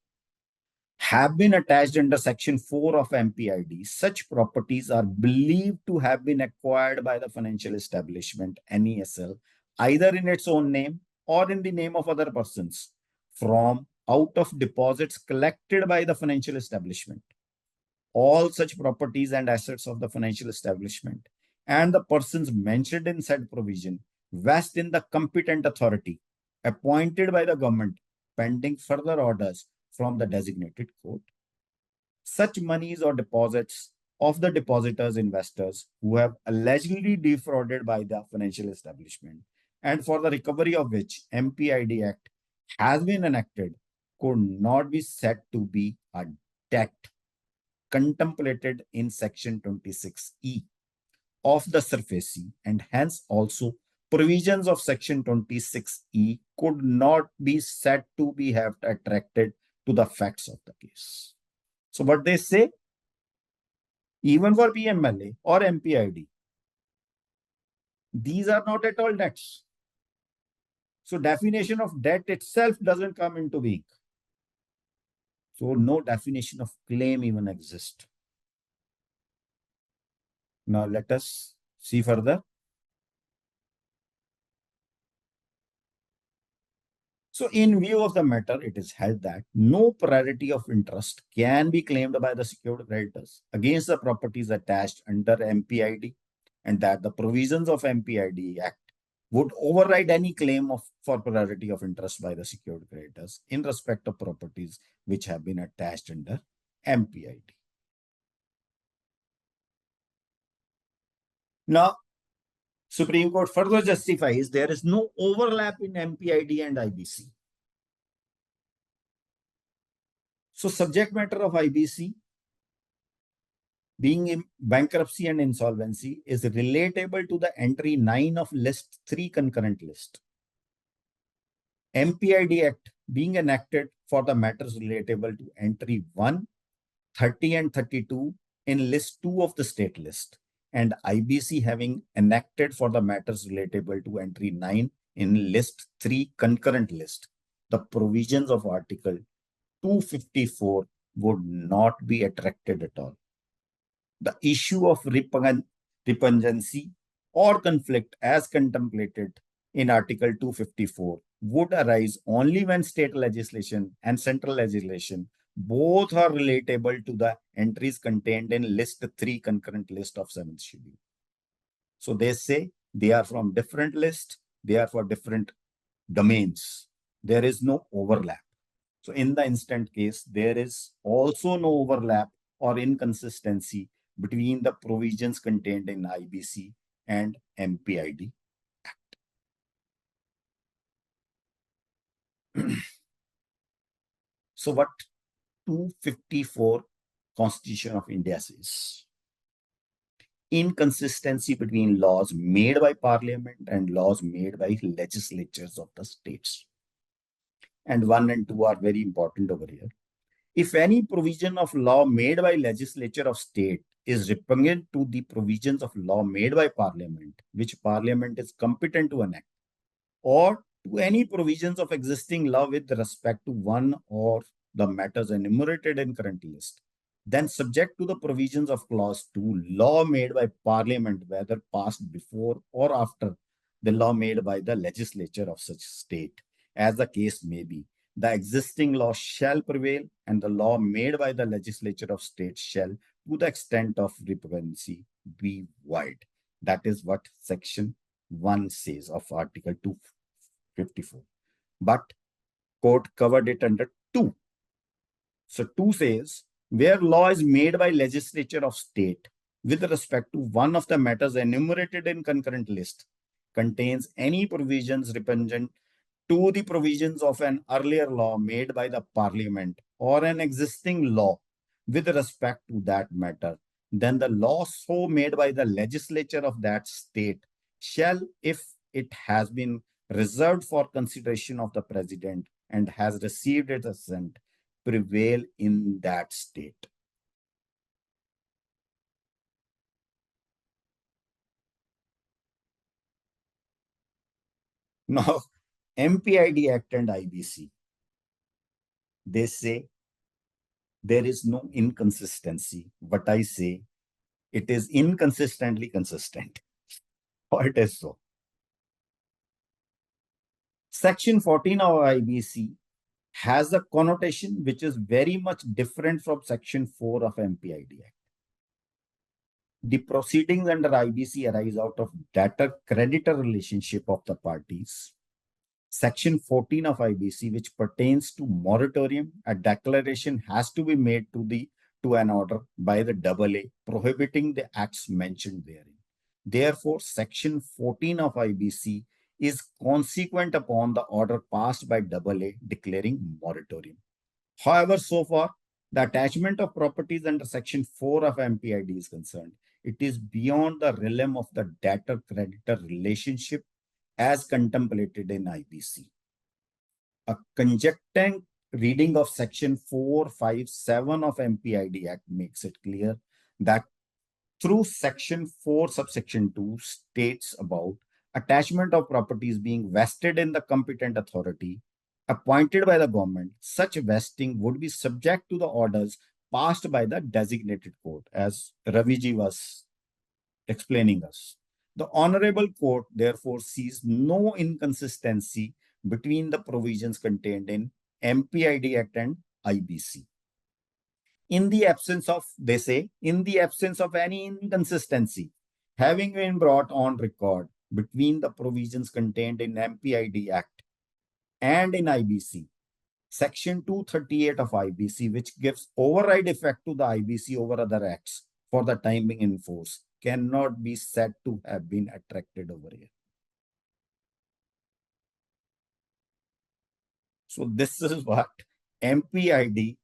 have been attached under Section 4 of MPID, such properties are believed to have been acquired by the financial establishment, NESL, either in its own name or in the name of other persons, from out of deposits collected by the financial establishment. All such properties and assets of the financial establishment and the persons mentioned in said provision vest in the competent authority appointed by the government pending further orders from the designated court. Such monies or deposits of the depositors investors who have allegedly defrauded by the financial establishment and for the recovery of which MPID Act has been enacted could not be said to be a debt contemplated in Section 26E of the SURFACE, and hence also provisions of Section 26E could not be said to be have attracted to the facts of the case. So what they say, even for PMLA or MPID, these are not at all debts. So definition of debt itself doesn't come into being. So no definition of claim even exists. Now let us see further. So in view of the matter, it is held that no priority of interest can be claimed by the secured creditors against the properties attached under MPID, and that the provisions of MPID Act would override any claim for priority of interest by the secured creditors in respect of properties which have been attached under MPID. Now, Supreme Court further justifies there is no overlap in MPID and IBC. So subject matter of IBC being in bankruptcy and insolvency is relatable to the entry 9 of list 3 concurrent list. MPID Act being enacted for the matters relatable to entry 1, 30 and 32 in list 2 of the state list, and IBC having enacted for the matters relatable to entry 9 in list 3 concurrent list. The provisions of Article 254 would not be attracted at all. The issue of repugnancy or conflict as contemplated in Article 254 would arise only when state legislation and central legislation both are relatable to the entries contained in list 3 concurrent list of 7th schedule. So they say they are from different lists, they are for different domains. There is no overlap. So in the instant case, there is also no overlap or inconsistency between the provisions contained in IBC and MPID Act. So what 254 Constitution of India says? Inconsistency between laws made by Parliament and laws made by legislatures of the states. And 1 and 2 are very important over here. If any provision of law made by legislature of state is repugnant to the provisions of law made by Parliament, which Parliament is competent to enact, or to any provisions of existing law with respect to one or the matters enumerated in current list, then subject to the provisions of clause 2, law made by Parliament, whether passed before or after the law made by the legislature of such state, as the case may be, the existing law shall prevail, and the law made by the legislature of state shall, to the extent of repugnancy, be void. That is what Section 1 says of Article 254. But court covered it under 2. So 2 says, where law is made by legislature of state with respect to one of the matters enumerated in concurrent list contains any provisions repugnant to the provisions of an earlier law made by the Parliament or an existing law with respect to that matter, then the law so made by the legislature of that state shall, if it has been reserved for consideration of the President and has received its assent, prevail in that state. Now, MPID Act and IBC, they say there is no inconsistency. But I say it is inconsistently consistent. Or it is so. Section 14 of IBC has a connotation which is very much different from Section 4 of MPID Act. The proceedings under IBC arise out of debtor-creditor relationship of the parties. Section 14 of IBC, which pertains to moratorium, a declaration has to be made to an order by the AA prohibiting the acts mentioned therein. Therefore, Section 14 of IBC is consequent upon the order passed by AA declaring moratorium. However, so far, the attachment of properties under Section 4 of MPID is concerned, it is beyond the realm of the debtor-creditor relationship as contemplated in IBC. A conjecturing reading of Section 457 of MPID Act makes it clear that through Section 4 subsection 2 states about attachment of properties being vested in the competent authority appointed by the government, such vesting would be subject to the orders passed by the designated court, as Raviji was explaining us. The Honorable Court therefore sees no inconsistency between the provisions contained in MPID Act and IBC. In the absence of, they say, in the absence of any inconsistency having been brought on record between the provisions contained in MPID Act and in IBC, Section 238 of IBC, which gives override effect to the IBC over other acts for the time being in force, cannot be said to have been attracted over here. So this is what MPID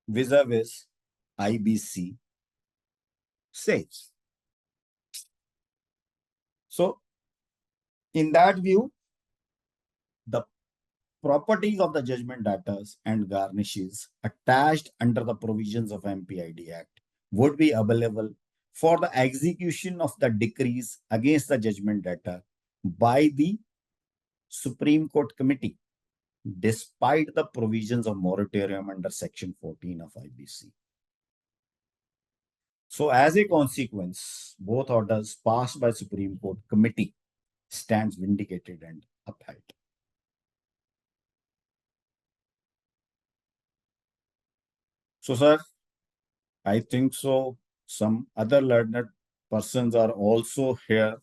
vis-a-vis IBC says. So in that view, the properties of the judgment debtors and garnishes attached under the provisions of MPID Act would be available for the execution of the decrees against the judgment debtor by the Supreme Court Committee, despite the provisions of moratorium under Section 14 of IBC. So as a consequence, both orders passed by Supreme Court Committee stands vindicated and upheld. So, sir, I think so. Some other learned persons are also here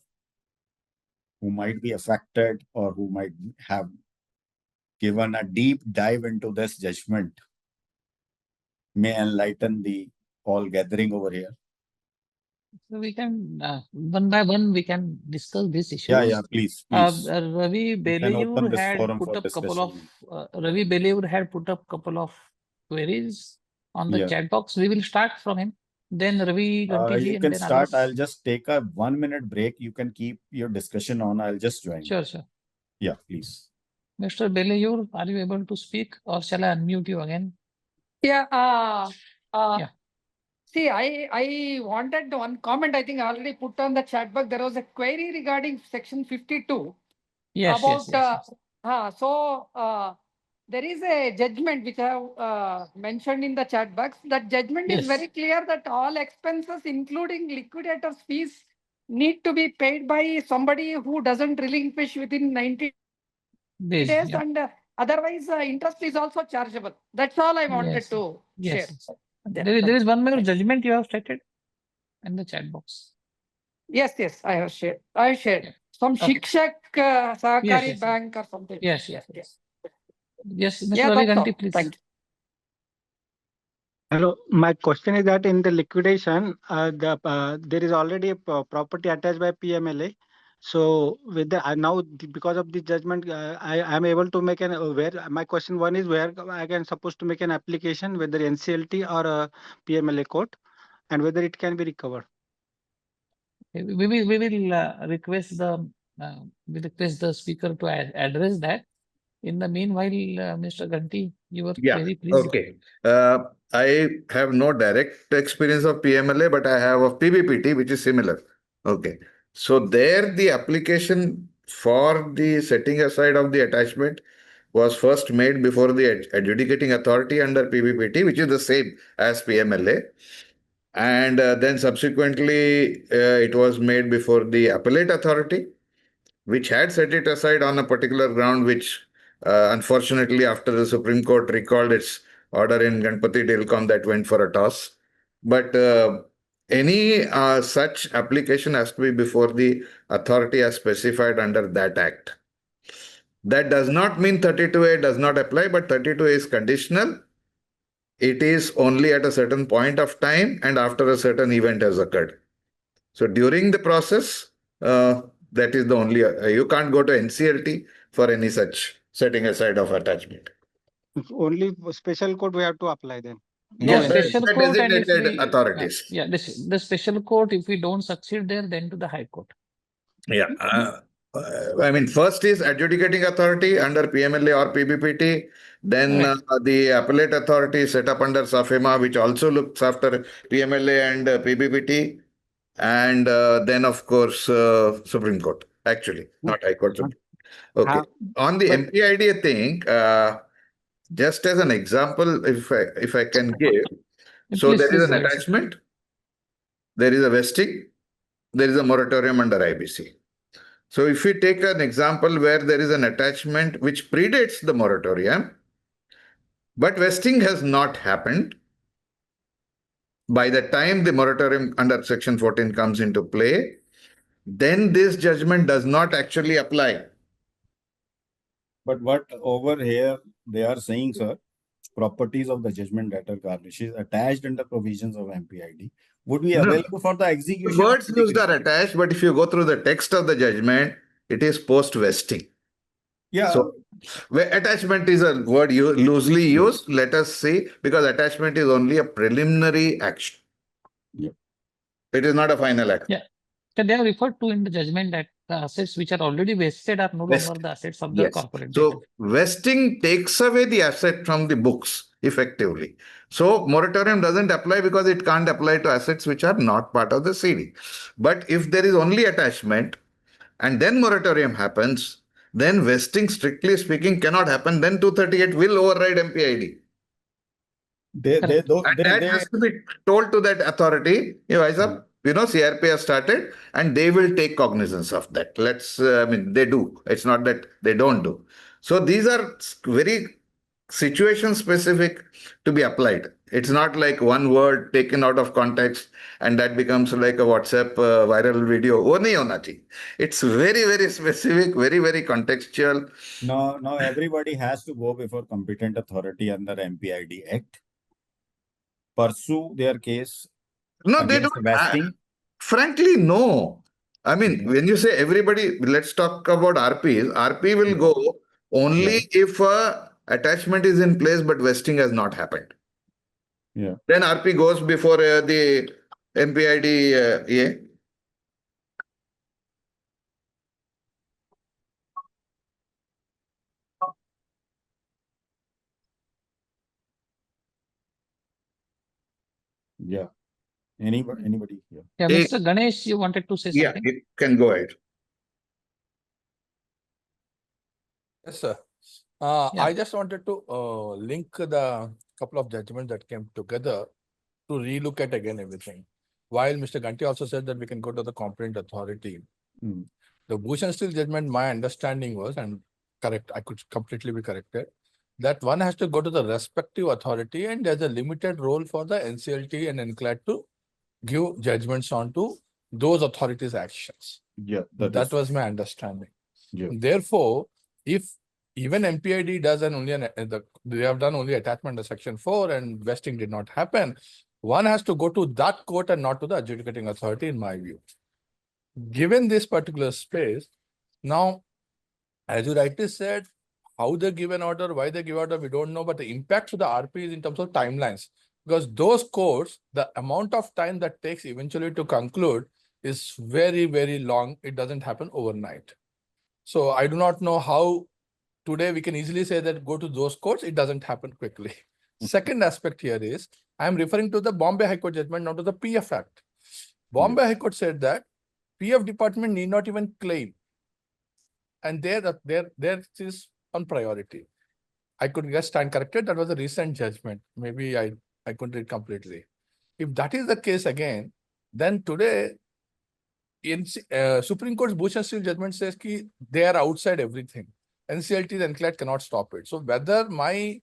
who might be affected or who might have given a deep dive into this judgment. May enlighten the all gathering over here. So we can one by one we can discuss these issues. Yeah, please. Ravi Belur had put up couple of queries on the chat box. We will start from him. Then Ravi Ganti ji you and can then start. others. I'll just take a 1 minute break. You can keep your discussion on. I'll just join. Sure. Yeah, please. Mr. Belur, are you able to speak or shall I unmute you again? Yeah. See, I wanted one comment. I think I already put on the chat box. There was a query regarding Section 52. Yes. So there is a judgment which I have mentioned in the chat box. That judgment is very clear that all expenses, including liquidator's fees, need to be paid by somebody who doesn't relinquish within 90 days, and otherwise interest is also chargeable. That's all I wanted to share. There is one more judgment you have stated in the chat box. Yes, I have shared. Some Shikshak Sahakari Bank or something. Yes, Mr. Ravi Ganti, please. Thank you. Hello, my question is that in the liquidation, there is already a property attached by PMLA. So with the now because of the judgment, I am able to make an where my question one is where I can supposed to make an application, whether NCLT or PMLA court, and whether it can be recovered. We will request the speaker to address that. In the meanwhile, Mr. Ganti, your query, please. Okay. I have no direct experience of PMLA, but I have of PBPT, which is similar. Okay. So there the application for the setting aside of the attachment was first made before the adjudicating authority under PBPT, which is the same as PMLA. And then subsequently, it was made before the appellate authority, which had set it aside on a particular ground, which unfortunately, after the Supreme Court recalled its order in Ganpati Delcom, that went for a toss. But any such application has to be before the authority as specified under that act. That does not mean 32A does not apply, but 32A is conditional. It is only at a certain point of time and after a certain event has occurred. So during the process, that is the only, you can't go to NCLT for any such setting aside of attachment. Only special code we have to apply then. No, Yeah, special the court, and if designated we authorities. yeah, the special court, if we don't succeed there, then to the High Court. Yeah. I mean, first is adjudicating authority under PMLA or PBPT. Then the appellate authority set up under SAFEMA, which also looks after PMLA and PBPT. And then, of course, Supreme Court, actually, not High Court. Okay. On the MPID thing, just as an example, if I can give, so there is an attachment, there is a vesting, there is a moratorium under IBC. So if we take an example where there is an attachment which predates the moratorium, but vesting has not happened, by the time the moratorium under Section 14 comes into play, then this judgment does not actually apply. But what over here they are saying, sir, properties of the judgment debtor garnish is attached under provisions of MPID would be available for the execution. The words used are attached, but if you go through the text of the judgment, it is post-vesting. Yeah. So attachment is a word loosely used. Let us see, because attachment is only a preliminary action. Yep. It is not a final act. Yeah. So they are referred to in the judgment that the assets which are already vested are no longer the assets of the corporate. So vesting takes away the asset from the books effectively. So moratorium doesn't apply because it can't apply to assets which are not part of the CD. But if there is only attachment and then moratorium happens, then vesting, strictly speaking, cannot happen. Then 238 will override MPID. That has to be told to that authority. CRP has started and they will take cognizance of that. They do. It's not that they don't do. So these are very situation specific to be applied. It's not like one word taken out of context and that becomes like a WhatsApp viral video. It's very, very specific, very, very contextual. No, everybody has to go before competent authority under MPID Act, pursue their case. No, they don't. Frankly, no. I mean, when you say everybody, let's talk about RPs. RP will go only if attachment is in place but vesting has not happened. Yeah. Then RP goes before the MPID. Yeah. Anybody here? Yeah, Mr. Ganesh, you wanted to say something? Yeah, you can go ahead. Yes, sir. I just wanted to link the couple of judgments that came together to relook at again everything. While Mr. Ganti also said that we can go to the competent authority. The Bhushan Steel judgment, my understanding was, and correct, I could completely be corrected, that one has to go to the respective authority and there's a limited role for the NCLT and NCLAT to give judgments on to those authorities' actions. Yeah, that was my understanding. Yeah. Therefore, if even MPID does they have done only attachment to Section 4 and vesting did not happen, one has to go to that court and not to the adjudicating authority, in my view. Given this particular space, now, as you rightly said, how they give an order, why they give order, we don't know, but the impact to the RP is in terms of timelines. Because those courts, the amount of time that takes eventually to conclude is very, very long. It doesn't happen overnight. So I do not know how today we can easily say that go to those courts. It doesn't happen quickly. Second aspect here is, I'm referring to the Bombay High Court judgment, not to the PF Act. Bombay High Court said that PF department need not even claim. And there is on priority. I could just stand corrected. That was a recent judgment. Maybe I couldn't read completely. If that is the case again, then today in Supreme Court's Bush and Steel judgment says that they are outside everything. NCLT and NCLAT cannot stop it. So whether my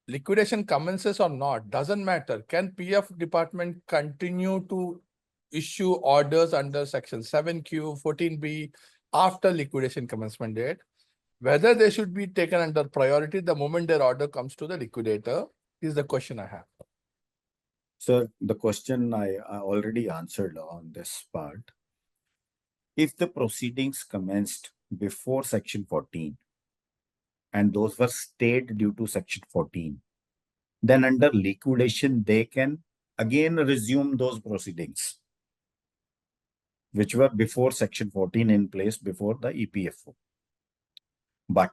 liquidation commences or not doesn't matter. Can PF department continue to issue orders under section 7Q, 14B after liquidation commencement date? Whether they should be taken under priority the moment their order comes to the liquidator is the question I have. So the question I already answered on this part. If the proceedings commenced before section 14 and those were stayed due to section 14, then under liquidation, they can again resume those proceedings, which were before section 14 in place before the EPFO. But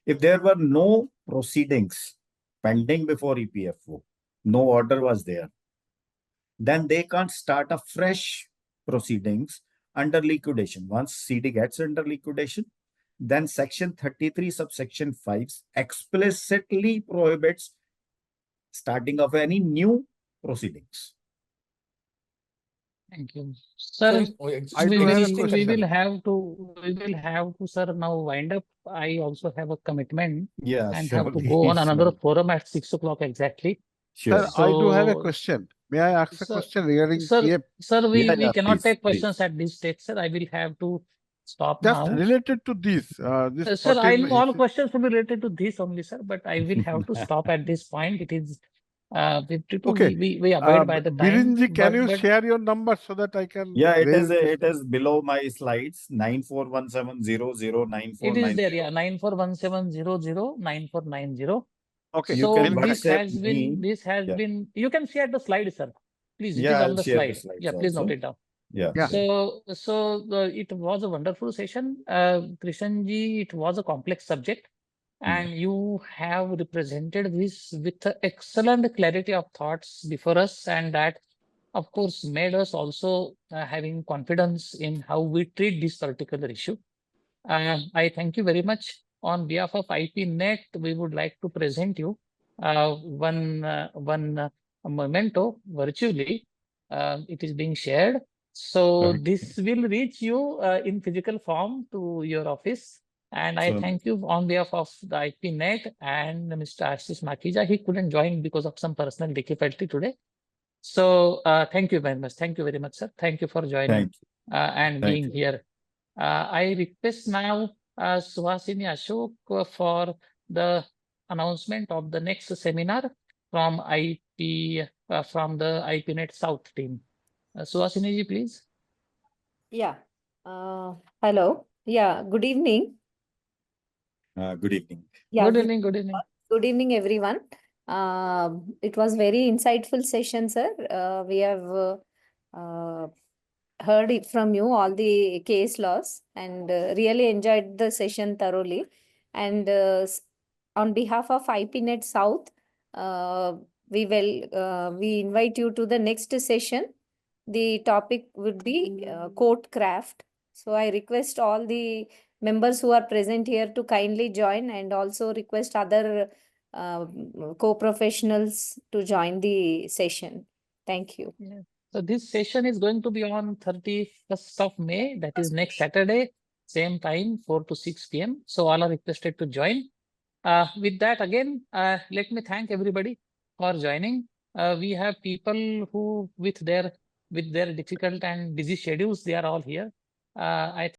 if there were no proceedings pending before EPFO, no order was there, then they can't start a fresh proceedings under liquidation. Once CD gets under liquidation, then section 33 subsection 5 explicitly prohibits starting of any new proceedings. Thank you, sir. I we do have a will question. have to, sir, now wind up. I also have a commitment Yeah, and sure. have to go on another forum at 6 o'clock exactly. Sure. Sir, I do have a So, question. May I ask a sir, question regarding sir, PF? sir, we Yeah, cannot please, take please. questions at this stage, sir. I will have to stop Just now. related to this, this Sir, I 14, know all questions will be related to this only, sir, but I will have to stop at this point. It is 52. Okay. We abide by the time. Birinji, can you but share your number so that I can Yeah, raise this? it is below my slides, 9417009490. it is there, yeah, 9417009490. Okay, So can you this WhatsApp has me. been, you can see at the slide, sir. Please, it is Yeah, on I'll the share the slide. slides Yeah, please also. note it down. Yeah. Yeah. So it was a wonderful session. Krishanji, it was a complex subject, and you have represented this with excellent clarity of thoughts before us, and that, of course, made us also having confidence in how we treat this particular issue. I thank you very much. On behalf of IPNet, we would like to present you one memento virtually. It is being shared. So Okay. this will reach you in physical form to your office. And I So- thank you on behalf of the IPNet and Mr. Ashish Makija. He couldn't join because of some personal difficulty today. So thank you very much. Thank you very much, sir. Thank you for joining Thank you. and Thank being you. here. I request now Suhasini Ashok for the announcement of the next seminar from from the IPNet South team. Suhasini ji, please. Yeah. Hello. Yeah. Good evening. Good evening. Yeah. Good evening. Good evening. Good evening, everyone. It was very insightful session, sir. We have heard it from you, all the case laws, and really enjoyed the session thoroughly. And on behalf of IPNet South, we invite you to the next session. The topic would be court craft. So I request all the members who are present here to kindly join, and also request other co-professionals to join the session. Thank you. Yeah. So this session is going to be on 31st of May, that is next Saturday, same time, 4 to 6 p.m. So all are requested to join. With that, again, let me thank everybody for joining. We have people who with their difficult and busy schedules, they are all here. I